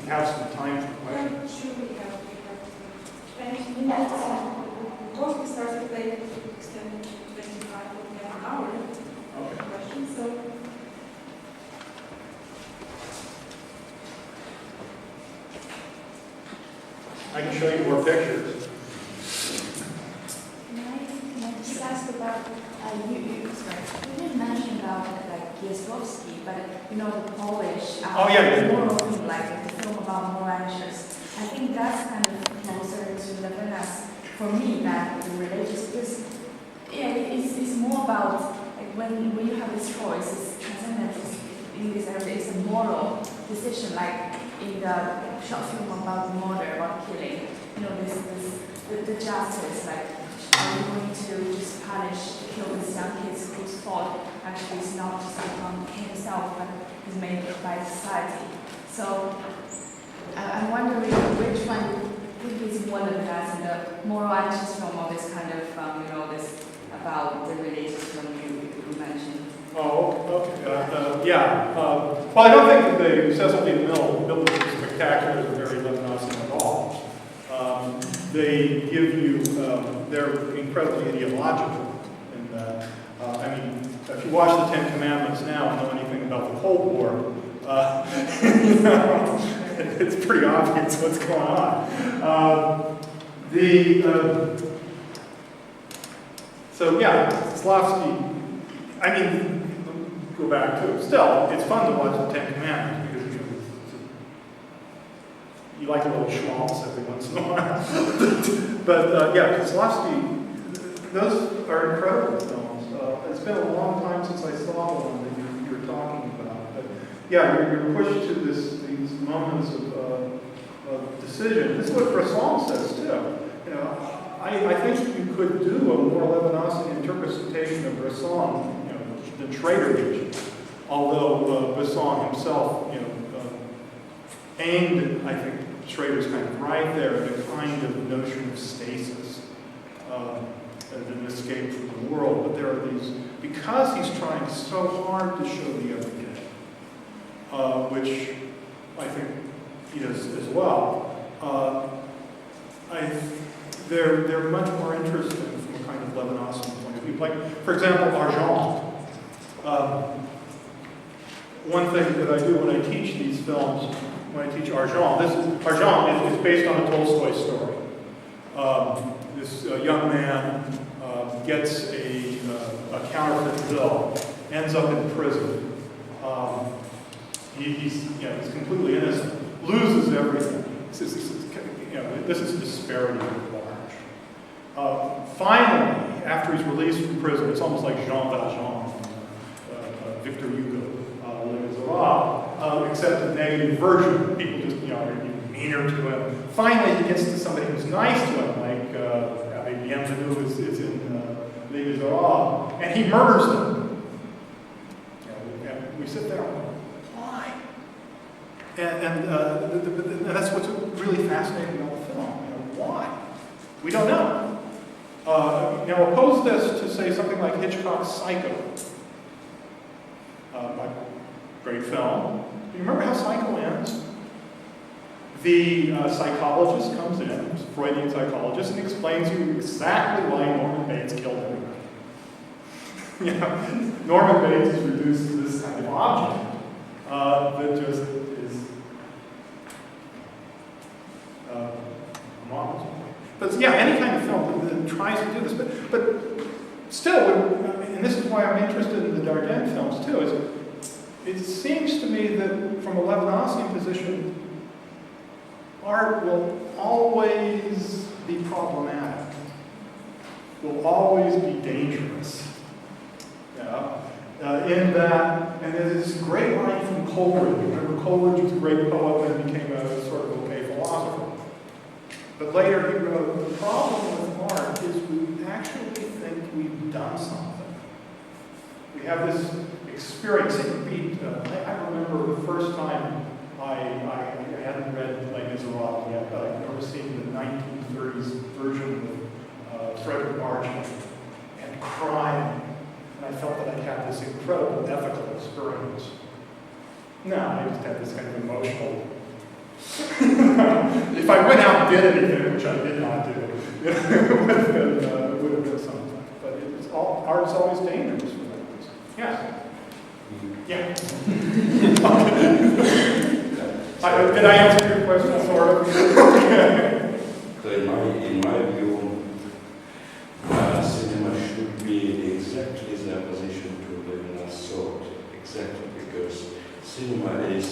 have some time for questions. Sure, we have 20 minutes. Because we started late, we extended to 25 or an hour. Okay. Questions, so. I can show you more pictures. Can I just ask about, you didn't mention about like Kieslowski, but you know the Polish moral thing, like the film about more anxious. I think that's kind of closer to Levinas for me than the religious, because it's more about like when you have this choice, it's transcendent in this area, it's a moral decision, like in the short film about the murder, about killing, you know, the justice, like, are you going to just punish, kill these young kids whose fault actually is not just upon himself, but is made by society? So, I'm wondering which one you think is more than that, and the moral anxious film, or this kind of, this about the religious film you mentioned. Oh, okay. Well, I don't think that the Cecil B. DeMille spectaculars are very Levinasian at all. They give you, they're incredibly ideological in that. I mean, if you watch the Ten Commandments now and know anything about the Cold War, it's pretty obvious what's going on. So yeah, Slavsky, I mean, go back to it. Still, it's fun to watch the Ten Commandments because you like a little schmaltz every once in a while. But yeah, Slavsky, those are incredible films. It's been a long time since I saw one that you were talking about. But yeah, you're pushed to these moments of decision. This is what Bresson says too. You know, I think you could do a more Levinasian interpretation of Bresson, than Schrader did. Although Bresson himself, aimed at, I think Schrader's kind of right there, at a kind of notion of stasis, an escape from the world. But there are these, because he's trying so hard to show the everyday, which I think he does as well. They're much more interesting from a kind of Levinasian point of view. Like, for example, Argent. One thing that I do when I teach these films, when I teach Argent, Argent is based on a Tolstoy story. This young man gets a counterfeit bill, ends up in prison. He's completely innocent, loses everything. This is disparity at large. Finally, after he's released from prison, it's almost like Jean Valjean, Victor Hugo, Les Miserables, except a negative version. People just, are meaner to him. Finally, he gets to somebody who's nice to him, like Bienvenue is in Les Miserables, and he murders them. And we sit there and go, why? And that's what's really fascinating about the film. Why? We don't know. Now, oppose this to, say, something like Hitchcock's Psycho. A great film. Do you remember how Psycho ends? The psychologist comes in, a Freudian psychologist, and explains to you exactly why Norman Bates killed everybody. Norman Bates is reduced to this kind of object that just is a monster. But yeah, any kind of film that tries to do this, but still, and this is why I'm interested in the Dardenne films too, is it seems to me that from a Levinasian position, art will always be problematic, will always be dangerous. In that, and there's this great line from Coleridge. Remember, Coleridge was a great poet and became a sort of okay philosopher. But later he wrote, the problem with art is we actually think we've done something. We have this experience. I remember the first time I hadn't read Les Miserables yet, but I'd never seen the 1930s version of Frederick Marchand and crying. And I felt that I had this incredible ethical experience. No, I just had this kind of emotional. If I went out and did anything, which I did not do, it would have been something. But art's always dangerous for that reason. Yeah. Yeah. Did I answer your question, sort of? So in my view, cinema should be exactly the opposition to Levinas' thought. Exactly, because cinema is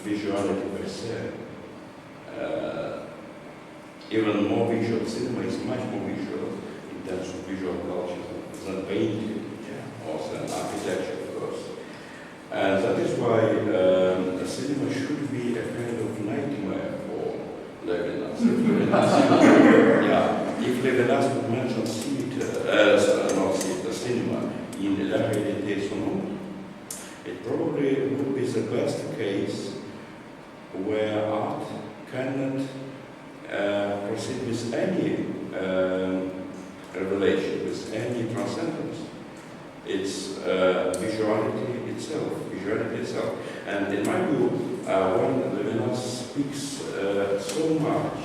visuality per se. Even more visual. Cinema is much more visual in terms of visual culture than painting or than architecture, of course. And that is why cinema should be a kind of nightmare for Levinas. If Levinas would mention cinema in La Réalité Sonore, it probably would be the best case where art cannot proceed with any revelation, with any transcendence. It's visuality itself. And in my view, when Levinas speaks so much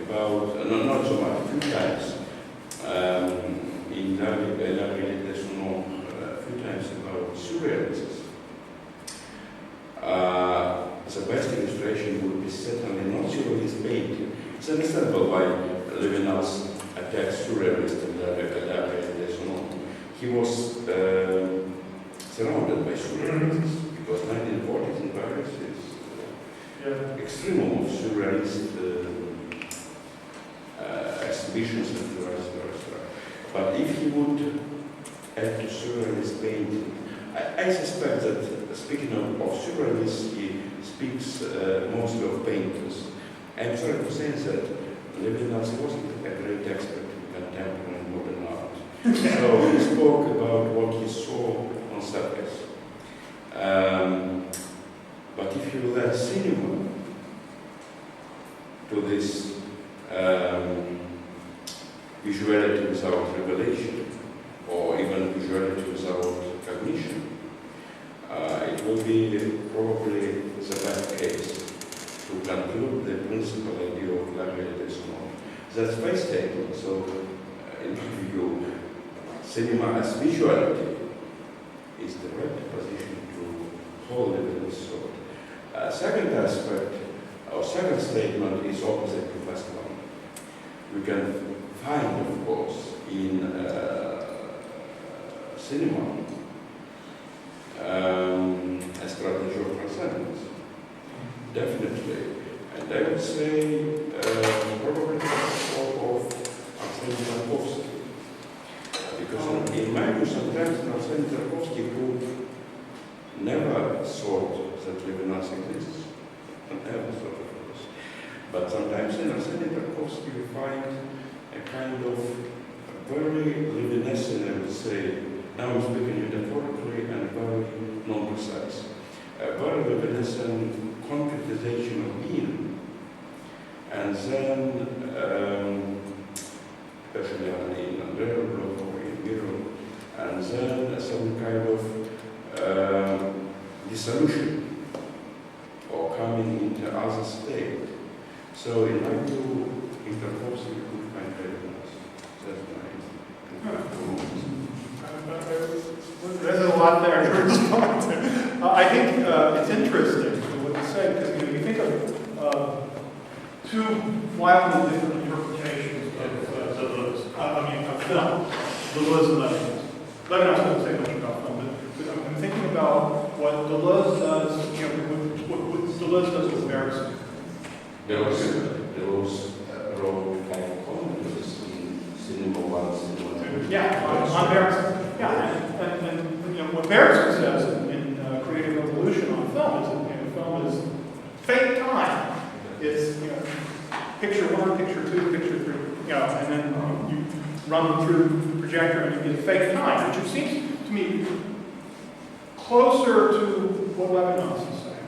about, not so much, a few times, in La Réalité Sonore, a few times about surrealism, the best illustration would be certainly not surrealist painting. It's understandable why Levinas attack surrealists and so on. He was surrounded by surrealists because 1940s in Paris is extreme of surrealist exhibitions and versa. But if he would add to surrealist painting, I suspect that speaking of surrealists, he speaks mostly of painters. I'm sorry to say that Levinas wasn't a great expert in contemporary and modern art. So he spoke about what he saw on surface. But if you add cinema to this visuality without revelation, or even visuality without cognition, it will be probably the best case to conclude the principal idea of la réalité sonore. That's my statement. So, in view, cinema as visuality is the right position to hold it in this sort. Second aspect, or second statement is opposite to first one. We can find, of course, in cinema a strategy of transcendence. Definitely. And I would say probably of Arseny Tarkovsky. Because in my view, sometimes Arseny Tarkovsky who never thought that Levinas exists. Never thought of this. But sometimes in Arseny Tarkovsky you find a kind of very Levinasian, I would say, now I'm speaking metaphorically and very non-precise, a very Levinasian concretization of being. And then, especially in Andrea Bloch or in Miro, and then some kind of dissolution or coming into other state. So in my view, in Tarkovsky, you could find Levinas. That's my There's a lot there to respond to. I think it's interesting what you say, because you think of two wildly different interpretations of of film. Deleuze and Levinas. Levinas doesn't say much about film, but I'm thinking about what Deleuze does, what Deleuze does with Bergson. Deleuze wrote kind of commentaries in cinema one, cinema two. Yeah, on Bergson. Yeah, and what Bergson says in Creative Revolution on film is that film is fake time. It's picture one, picture two, picture three, and then you run through the projector and you get fake time, which seems to me closer to what Levinas is saying.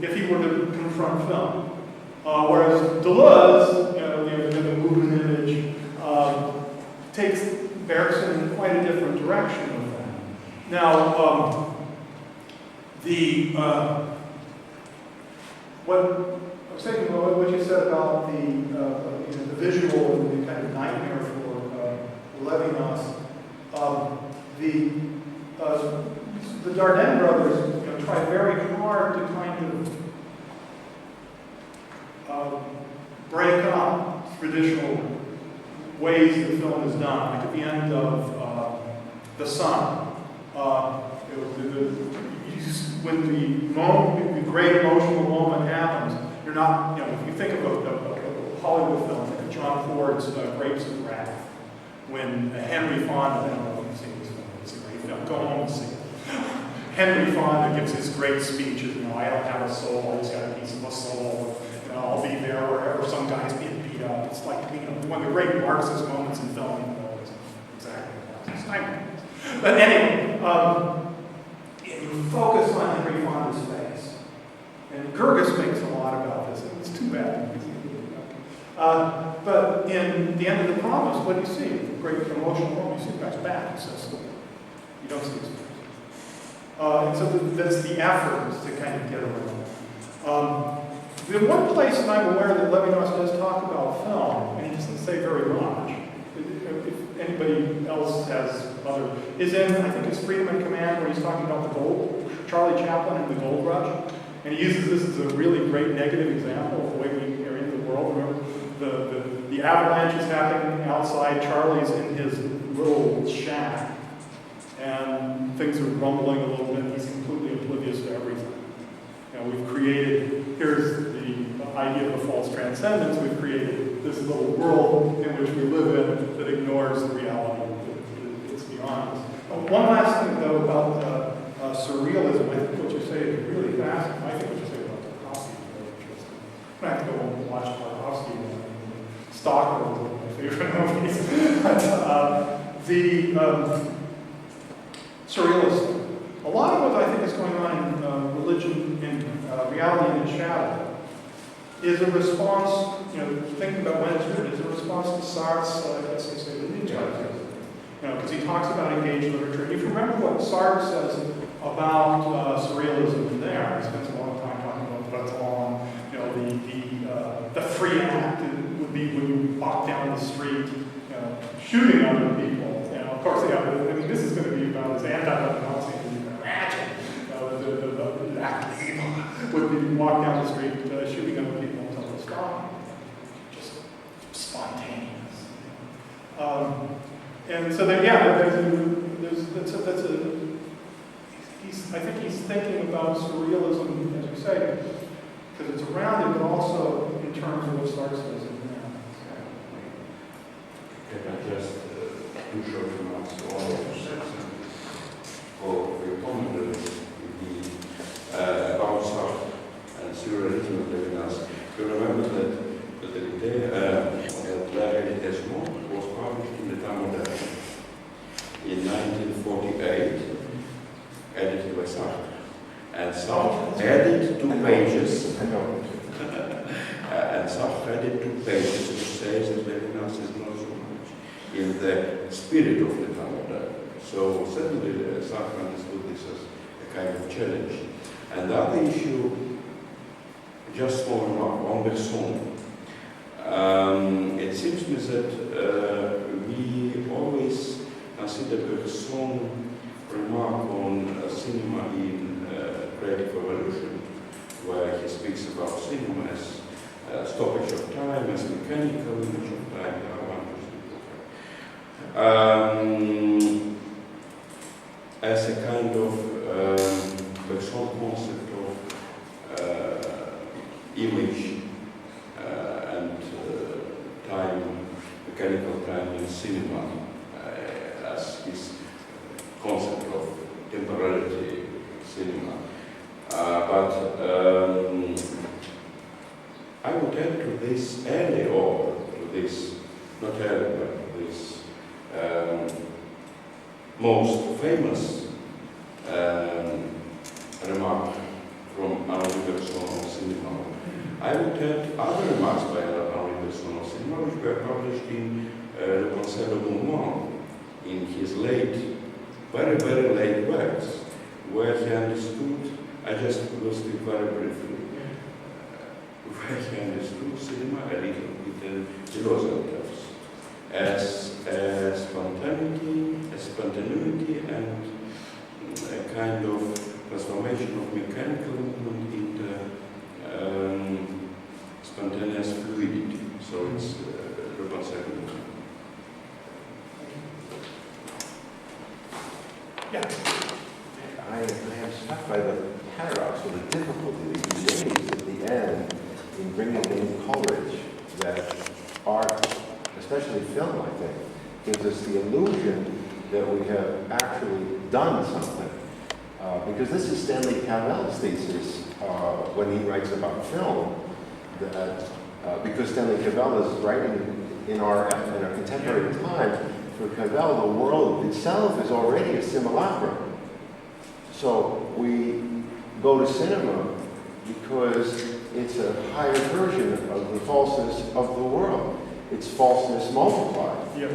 If he were to confront film, whereas Deleuze, the movement image, takes Bergson in quite a different direction with that. Now, what I was thinking about what you said about the visual and the kind of nightmare for Levinas. The Dardenne brothers try very hard to kind of break up traditional ways that film is done. Like at the end of The Sun, when the great emotional moment happens, you're not, if you think of a Hollywood film, think of John Ford's Grapes of Wrath, when Henry Fonda, I don't know if you've seen this film, it's a great film, go home and see it. Henry Fonda gives his great speeches, I don't have a soul, I just got a piece of a soul, I'll be there wherever some guy's being beat up. It's like, one of the great Marxist moments in film, even though it's exactly Marxist. But anyway, you focus on Henry Fonda's face. And Gerges makes a lot about this, and it's too bad. But in The End of the Promise, what do you see? Great emotional moment, you see the guy's back, it says, you don't see his face. And so that's the effort, is to kind of get around. The one place that I'm aware that Levinas does talk about film, and he doesn't say very much, if anybody else has other, is in, I think it's Freedom and Command, where he's talking about Charlie Chaplin and the Gold Rush. And he uses this as a really great negative example of the way we are in the world. Remember, the the avalanche is happening outside. Charlie's in his little shack, and things are rumbling a little bit. He's completely oblivious to everything. We've created, here's the idea of the false transcendence. We've created this little world in which we live in that ignores the reality that's beyond us. One last thing, though, about surrealism. I think what you say is really fascinating. I think what you say about Tarkovsky is very interesting. I have to go and watch Tarkovsky. Stalker was one of my favorite movies. But the surrealist. A lot of what I think is going on in religion, in reality, and in shadow, is a response, thinking about when it's written, is a response to Sartre's, I guess you say, the new type. Because he talks about engaged literature. And if you remember what Sartre says about surrealism in there, he spends a long time talking about Breton, the free act would be when you walk down the street, shooting other people. Of course, this is going to be about as anti-Nazi as you can imagine. The act of evil would be walk down the street shooting other people until they stop. Just spontaneous. And so there, I think he's thinking about surrealism, as you say, because it's around it, but also in terms of what Sartre says in there. Can I just do short remarks to all of you? For your comment about Sartre and surrealism of Levinas, you remember that the idea of La Réalité was published in the Temps moderne in 1948, edited by Sartre. And Sartre added 2 pages. And Sartre added 2 pages to say that Levinas is not so much in the spirit of the Temps moderne. So certainly Sartre understood this as a kind of challenge. And the other issue, just small remark, on Besson. It seems to me that we always consider Bergson's remark on cinema in Creative Revolution, where he speaks about cinema as stoppage of time, as mechanical image of time. As a kind of Bergson concept of image and time, mechanical time in cinema, as his concept of temporality cinema. But I would add to this not early, but to this most famous remark from Henri Bergson on cinema. I would add other remarks by Henri Bergson on cinema, which were published in Le Conseil du Mouvement, in his late, very, very late works, where he understood, I just will speak very briefly, where he understood cinema a little bit in philosophy as spontaneity and a kind of transformation of mechanical movement into spontaneous fluidity. So it's Le Conseil du Mouvement. Yeah. I am struck by the paradox or the difficulty that you raise at the end in bringing in courage that art, especially film, I think, gives us the illusion that we have actually done something. Because this is Stanley Cavell's thesis when he writes about film, that because Stanley Cavell is writing in our contemporary time, for Cavell, the world itself is already a simulacrum. So we go to cinema because it's a higher version of the falseness of the world. It's falseness multiplied. Yeah.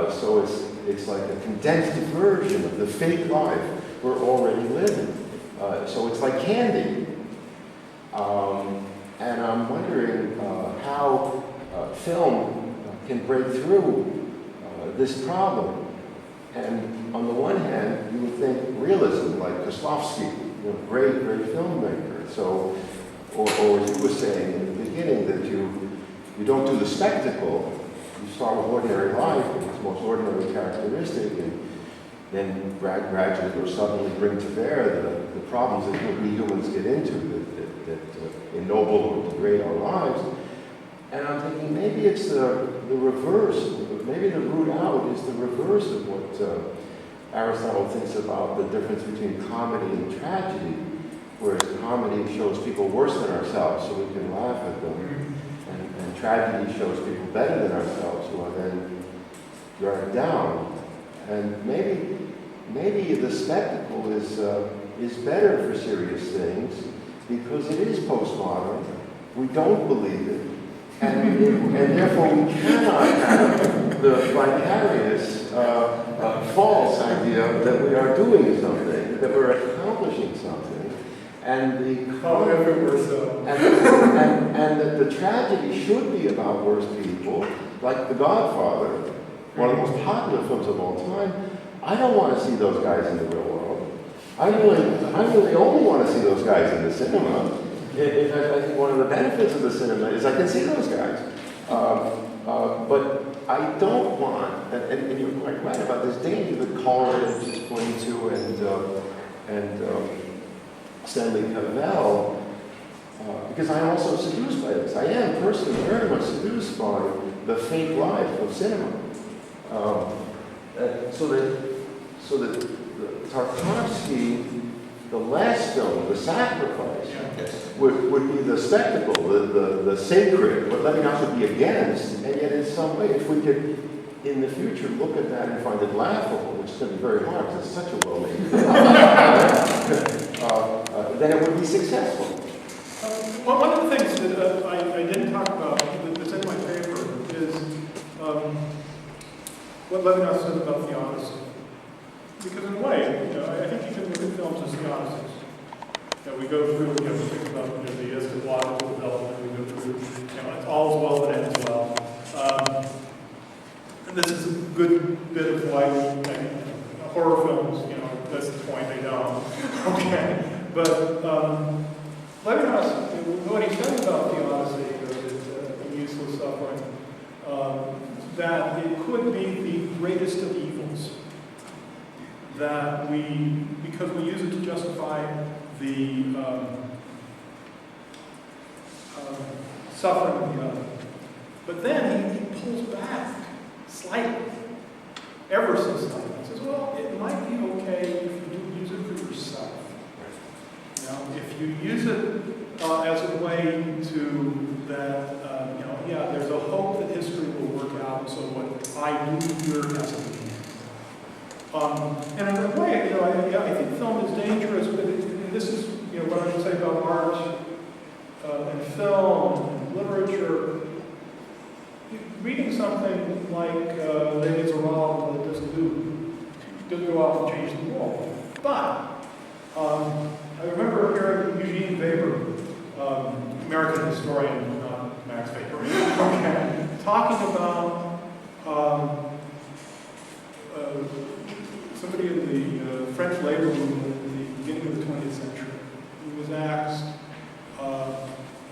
So it's like a condensed version of the fake life we're already living. So it's like candy. And I'm wondering how film can break through this problem. And on the one hand, you would think realism, like Kieslowski, great filmmaker. Or as you were saying in the beginning, that you don't do the spectacle, you start with ordinary life, and its most ordinary characteristic, and then gradually or suddenly bring to bear the problems that we humans get into that ennoble or degrade our lives. And I'm thinking maybe it's the reverse. Maybe the root out is the reverse of what Aristotle thinks about the difference between comedy and tragedy, whereas comedy shows people worse than ourselves so we can laugh at them, and tragedy shows people better than ourselves who are then dragged down. And maybe the spectacle is better for serious things because it is postmodern. We don't believe it, and therefore we cannot have the vicarious, false idea that we are doing something, that we're accomplishing something, and and that the tragedy should be about worse people, like The Godfather, one of the most popular films of all time. I don't want to see those guys in the real world. I really only want to see those guys in the cinema. In fact, I think one of the benefits of the cinema is I can see those guys. But I don't want, and you're quite right about this danger that Coleridge is pointing to, and Stanley Cavell, because I'm also seduced by this. I am personally very much seduced by the fake life of cinema. So that Tarkovsky, the last film, The Sacrifice, would be the spectacle, the sacred, what Levinas would be against, and yet in some way, if we could, in the future, look at that and find it laughable, which is going to be very hard because it's such a well-made film, then it would be successful. One of the things that I didn't talk about that's in my paper is what Levinas said about the Odyssey. Because in a way, I think you can look at films as the Odysseys. We go through, we think about the eschatological development, we go through, it's all's well that ends well. And this is a good bit of why horror films, that's the point, they don't. Okay. But Levinas, what he said about the Odyssey, the useless suffering, that it could be the greatest of evils. That because we use it to justify the suffering of the other. But then he pulls back slightly, ever so slightly. He says, well, it might be okay if you do use it for yourself. If you use it as a way to that, there's a hope that history will work out, so what I do here has to be. And in a way, I think film is dangerous, but this is, what I would say about art and film and literature. Reading something like Les Miserables that doesn't go out and change the world. But I remember hearing Eugene Weber, American historian, not Max Weber, talking about somebody in the French labor movement at the beginning of the 20th century. He was asked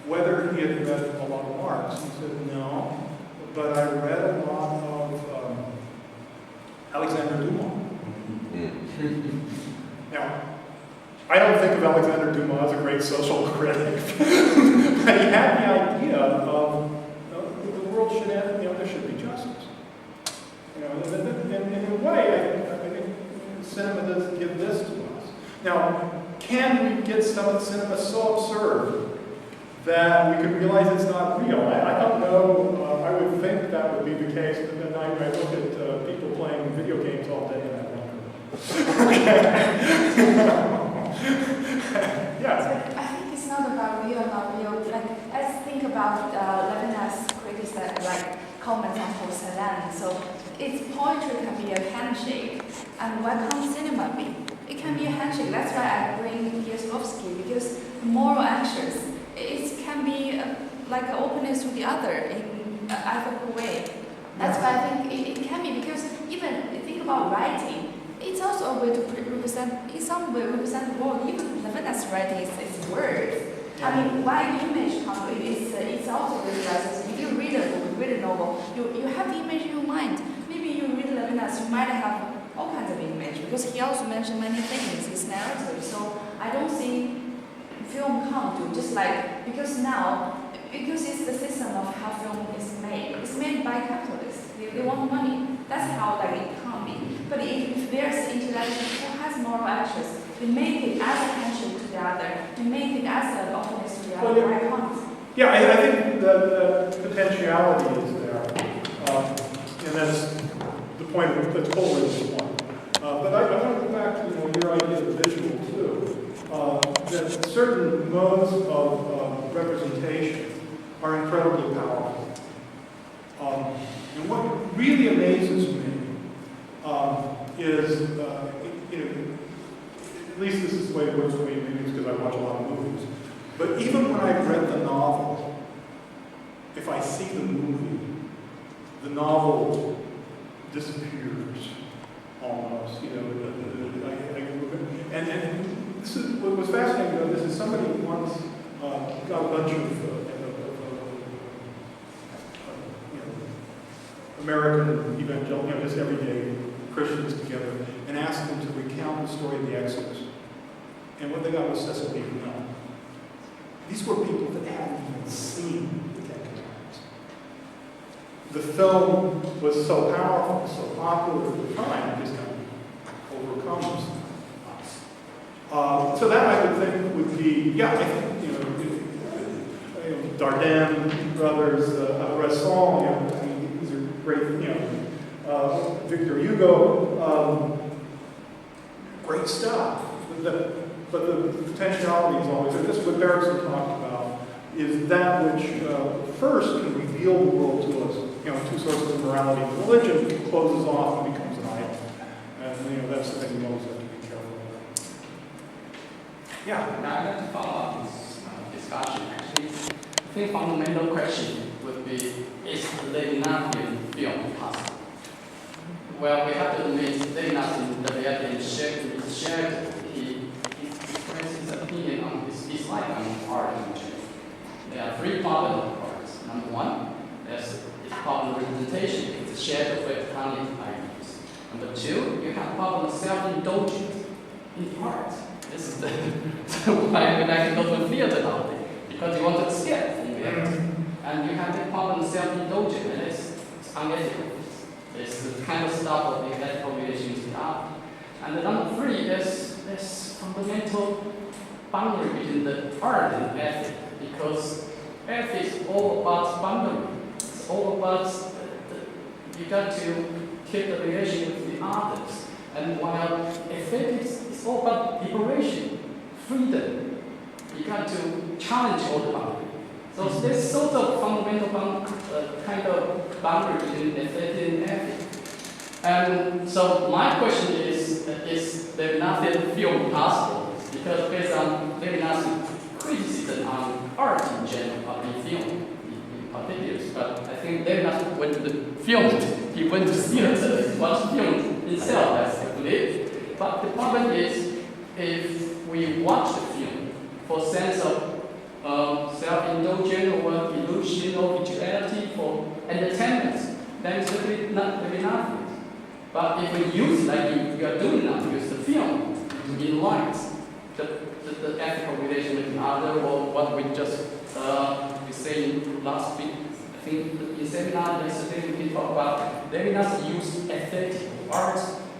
whether he had read a lot of Marx. He said, no, but I read a lot of Alexander Dumas. Now, I don't think of Alexander Dumas as a great social critic, but he had the idea of the world should end, there should be justice. And in a way, I think cinema does give this to us. Now, can we get some cinema so absurd that we can realize it's not real? I don't know. I would think that would be the case, but then I look at people playing video games all day and I wonder. Yeah. I think it's not about real or not real. Let's think about Levinas' criticism, comments on Porcelain. So its poetry can be a handshake, and what can cinema be? It can be a handshake. That's why I bring Filosofija, because moral actions, it can be like an openness to the other in either way. That's why I think it can be, because even think about writing, it's also a way to represent, in some way, represent the world. Even Levinas' writing is words. I mean, why image it's also realizes if you read a book, read a novel, you have the image in your mind. Maybe you read Levinas, you might have all kinds of image, because he also mentioned many things, his narrative. So I don't see film come to, just like, because it's the system of how film is made. It's made by capitalists. They want money. That's how like it can be. But if there's intellectual who has moral actions, they make it as a handshake to the other. They make it as an openness to the other. Well, I can't. Yeah, I think the potentiality is there. And that's the point of the totally the point. But I want to go back to your idea of visual too. That certain modes of representation are incredibly powerful. And what really amazes me is, at least this is the way it works for me, maybe it's because I watch a lot of movies, but even when I've read the novel, if I see the movie, the novel disappears almost, and this is what was fascinating about this is somebody once got a bunch of American evangelical, just everyday Christians together, and asked them to recount the story of the Exodus. And what they got was Sesame Street. These were people that hadn't even seen the Ten Commandments. The film was so powerful, so popular at the time, it just kind of overcomes us. So that I would think would be, I think, Dardenne brothers, Bresson, these are great, Victor Hugo, great stuff. But the potentiality is always there. This is what Bergson talked about, is that which first can reveal the world to us, two sources of morality. Religion closes off and becomes an idol. And that's the thing we always have to be careful about. Yeah? Now I'd like to follow up this discussion actually. I think fundamental question would be, is Levinasian film possible? Well, we have to admit Levinas in the very shared he expressed his opinion on his dislike on art in general. There are three problems with art. Number one, there's its problem representation. It's a shared of cognitive ideas. Number two, you have problem of self-indulgence in art. This is why we like to go to a theater nowadays, because you want to escape from reality. And you have the problem of self-indulgence, and it's unethical. It's the kind of stuff of the ethical relations with art. And the number three is this fundamental boundary between the art and ethics, because ethics is all about boundary. It's all about you got to keep the relation with the others. And while ethics is all about liberation, freedom, you got to challenge all the boundaries. So there's sort of fundamental kind of boundary between ethics and ethics. And so my question is there nothing film possible? Because based on Levinas' criticism on art in general, but in film in particular. But I think Levinas went to the film, he went to theater, watched film himself, as I believe. But the problem is, if we watch the film for sense of self-indulgence or illusion or visuality for entertainment, then it's really not Levinas. But if we use, like you are doing now, use the film to enlighten the ethical relation with another, or what we just we saying last week. I think in seminar yesterday we talked about Levinas use aesthetic art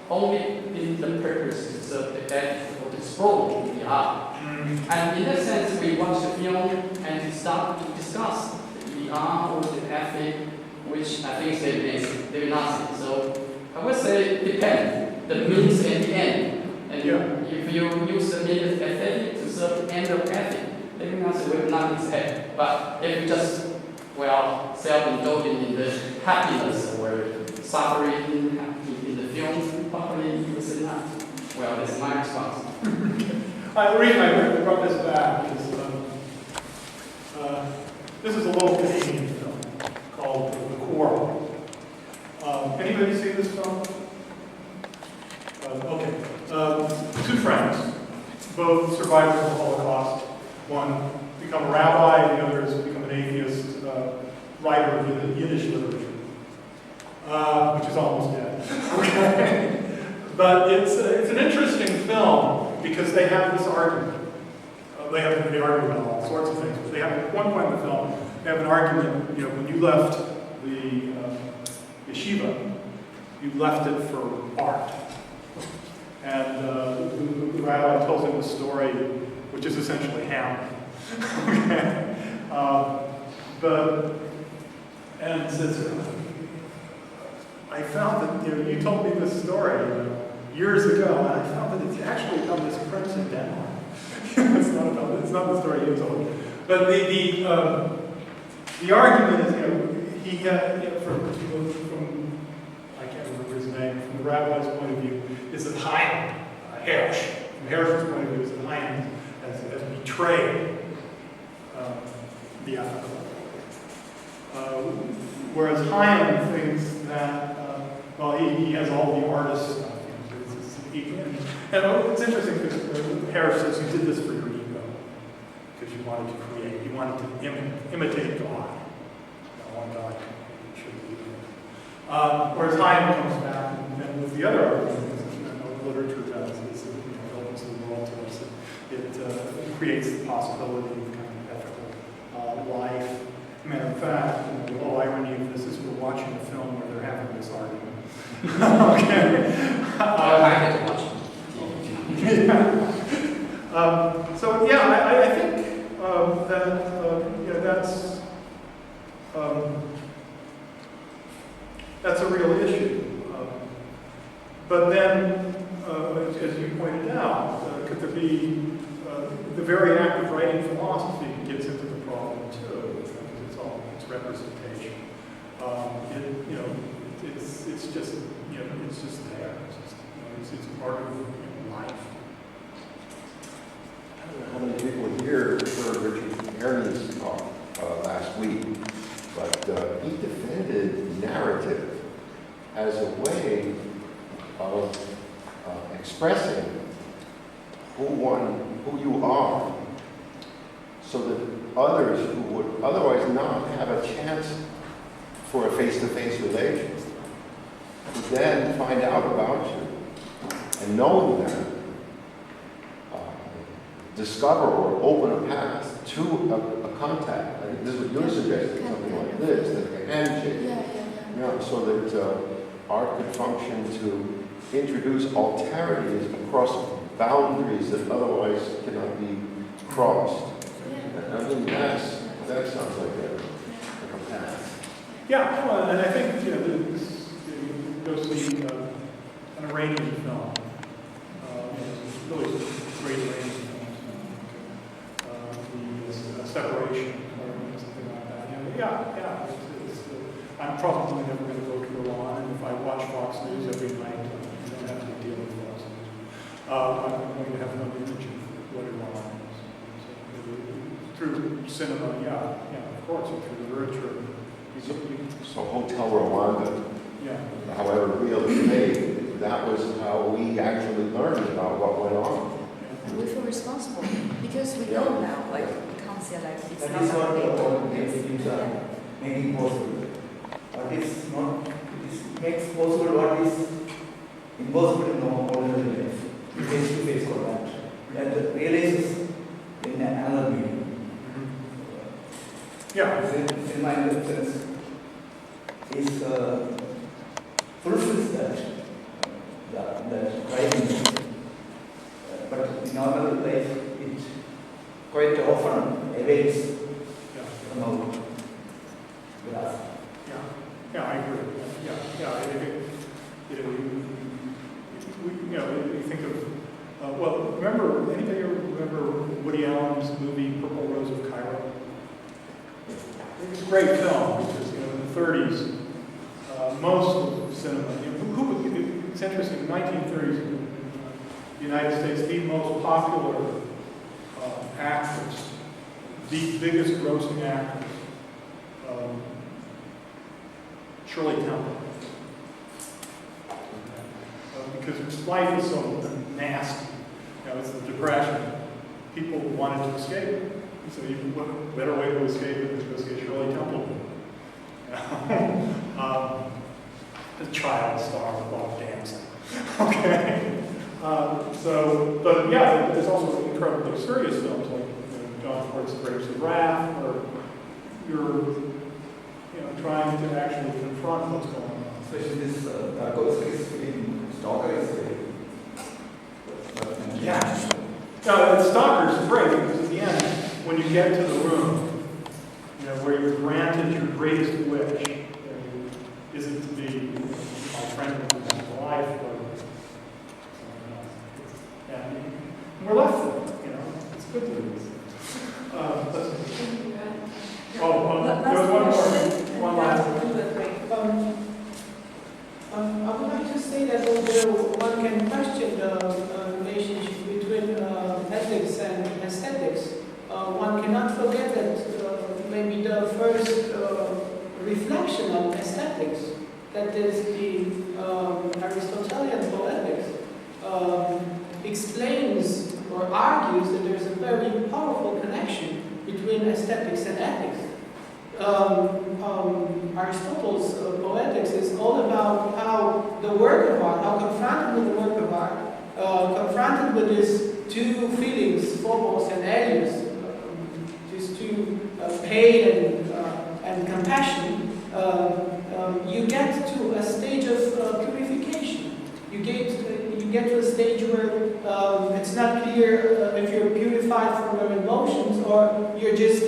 only in the purpose to serve the ethic or to explore the art. And in that sense, we watch the film and we start to discuss the art or the ethic, which I think is Levinas. So I would say it depends, the means and the end. And if you use the means of aesthetic to serve the end of ethic, Levinas will not accept. But if you just, self-indulging in the happiness or suffering in the film, probably you will not. Well, that's my response. The reason I brought this back is this is a little Canadian film called The Quarrel. Anybody see this film? Okay. Two friends, both survivors of the Holocaust. One become a rabbi, the other has become an atheist, writer of Yiddish literature, which is almost dead. Okay. But it's an interesting film because they have this argument. They argue about all sorts of things. But they have, at one point in the film, they have an argument, when you left the yeshiva, you left it for art. And the rabbi tells him a story, which is essentially Hamlet. Okay. And says, I found that you told me this story years ago, and I found that it's actually about this prince in Denmark. It's not the story you told me. But the argument is, he had, from I can't remember his name, from the rabbi's point of view, is that Chaim, Hersh, from Hersh's point of view, is that Chaim has betrayed the ethical. Whereas Chaim thinks that, he has all the artist stuff. And it's interesting because Harris says you did this for your ego, because you wanted to create, you wanted to imitate God. One God should be. Whereas Chaim comes back and with the other arguments that literature does, is opens the world to us. It creates the possibility of kind of ethical life. Matter of fact, the whole irony of this is we're watching a film where they're having this argument. Okay. I get to watch it. So yeah, I think that's a real issue. But then, as you pointed out, could there be the very act of writing philosophy gets into the problem too, because it's representation. It's just there. It's part of life. I don't know how many people here heard Richard Herring's talk last week, but he defended narrative as a way of expressing who you are, so that others who would otherwise not have a chance for a face-to-face relation would then find out about you, and knowing that, discover or open a path to a contact. I think this is what you're suggesting, something like this, like a handshake. Yeah, so that art could function to introduce alterities across boundaries that otherwise cannot be crossed. I mean, that sounds like a path. Yeah, well, and I think this goes to an Iranian film. Really great Iranian films. The Separation, or something like that. I'm probably never going to go to Iran, and if I watch Fox News every night, I don't have to deal with Fox News. I'm going to have no image of what Iran is. So, through cinema, of course, and through literature. So Hotel Rwanda, however real it may, that was how we actually learned about what went on. And we feel responsible because we know now, like we can't say like it's That not is what our all things are making possible. What is not, it makes possible what is impossible in ordinary life. Face-to-face contact. That realizes in another medium. In my sense, is fulfills that writing. But in normal life, it quite often evades somehow with us. I agree. You think of, anybody remember Woody Allen's movie Purple Rose of Cairo? It's a great film because, in the 30s, most of cinema, it's interesting, in the 1930s, in the United States, the most popular actors, the biggest grossing actors, Shirley Temple. Because life is so nasty. It's the Depression. People wanted to escape. So what better way to escape it than to go see Shirley Temple? The child star with a lot of dancing. Okay. But yeah, there's also incredibly serious films like John Ford's Grapes of Wrath, where you're trying to actually confront what's going on. Especially this Tarkovsky's film, Stalker is Yeah. No, Stalker's great because at the end, when you get to the room, where you're granted your greatest wish, is it to be my friend with my life or someone else? Yeah, we're left with it, it's good to do this. There's one last one. I would like to say that although one can question the relationship between ethics and aesthetics, one cannot forget that maybe the first reflection on aesthetics, that is the Aristotelian poetics, explains or argues that there's a very powerful connection between aesthetics and ethics. Aristotle's poetics is all about how the work of art, how confronted with the work of art, confronted with these two feelings, phobos and elios, these two pain and compassion, you get to a stage of purification. You get to a stage where it's not clear if you're purified from your emotions or you're just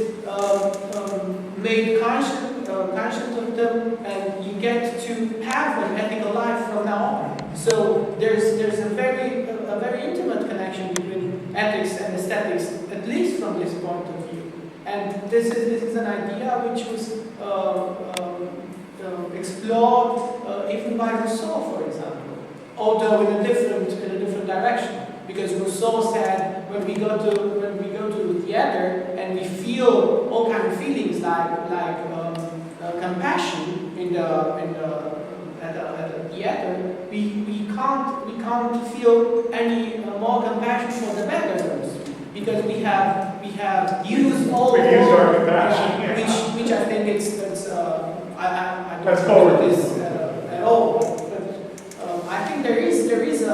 made conscious of them, and you get to have an ethical life from now on. So there's a very intimate connection between ethics and aesthetics, at least from this point of view. And this is an idea which was explored even by Rousseau, for example, although in a different direction. Because Rousseau said when we go to the theater and we feel all kinds of feelings like compassion at the theater, we can't feel any more compassion for the beggars, because we have used all we've used our compassion, which I think I that's don't know this at all. But I think there is a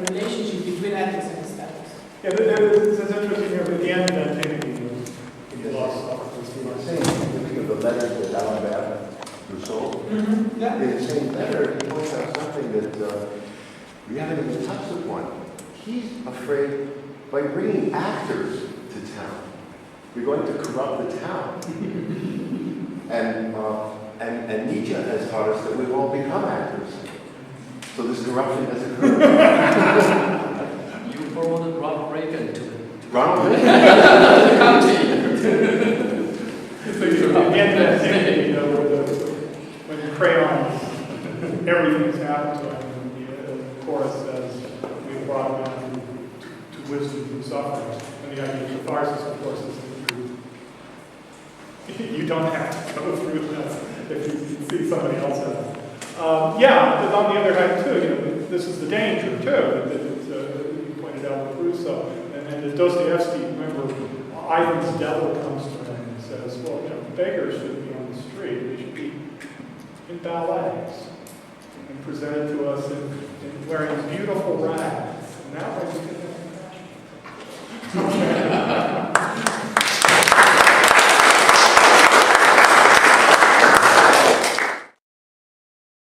relationship between ethics and aesthetics. Yeah, it's interesting here, but the end of that thing, you lost. You're saying, think of the letters that Alabama Rousseau. Mm-hmm. Yeah. In the same letter, he points out something that we haven't even touched upon. He's afraid by bringing actors to town, you're going to corrupt the town. And Nietzsche has taught us that we've all become actors. So this corruption has occurred. You brought Ronald Reagan to Ronald Reagan? the country. When the crayons, everything's happened to him, the chorus says, we brought him to wisdom through suffering. And the idea of catharsis, of course, is the truth. You don't have to go through this if you see somebody else have it. But on the other hand, too, this is the danger, too, that you pointed out with Rousseau. And Dostoevsky, remember, Ivan's devil comes to him and says, well, beggars shouldn't be on the street. They should be in ballets and presented to us in wearing beautiful rags.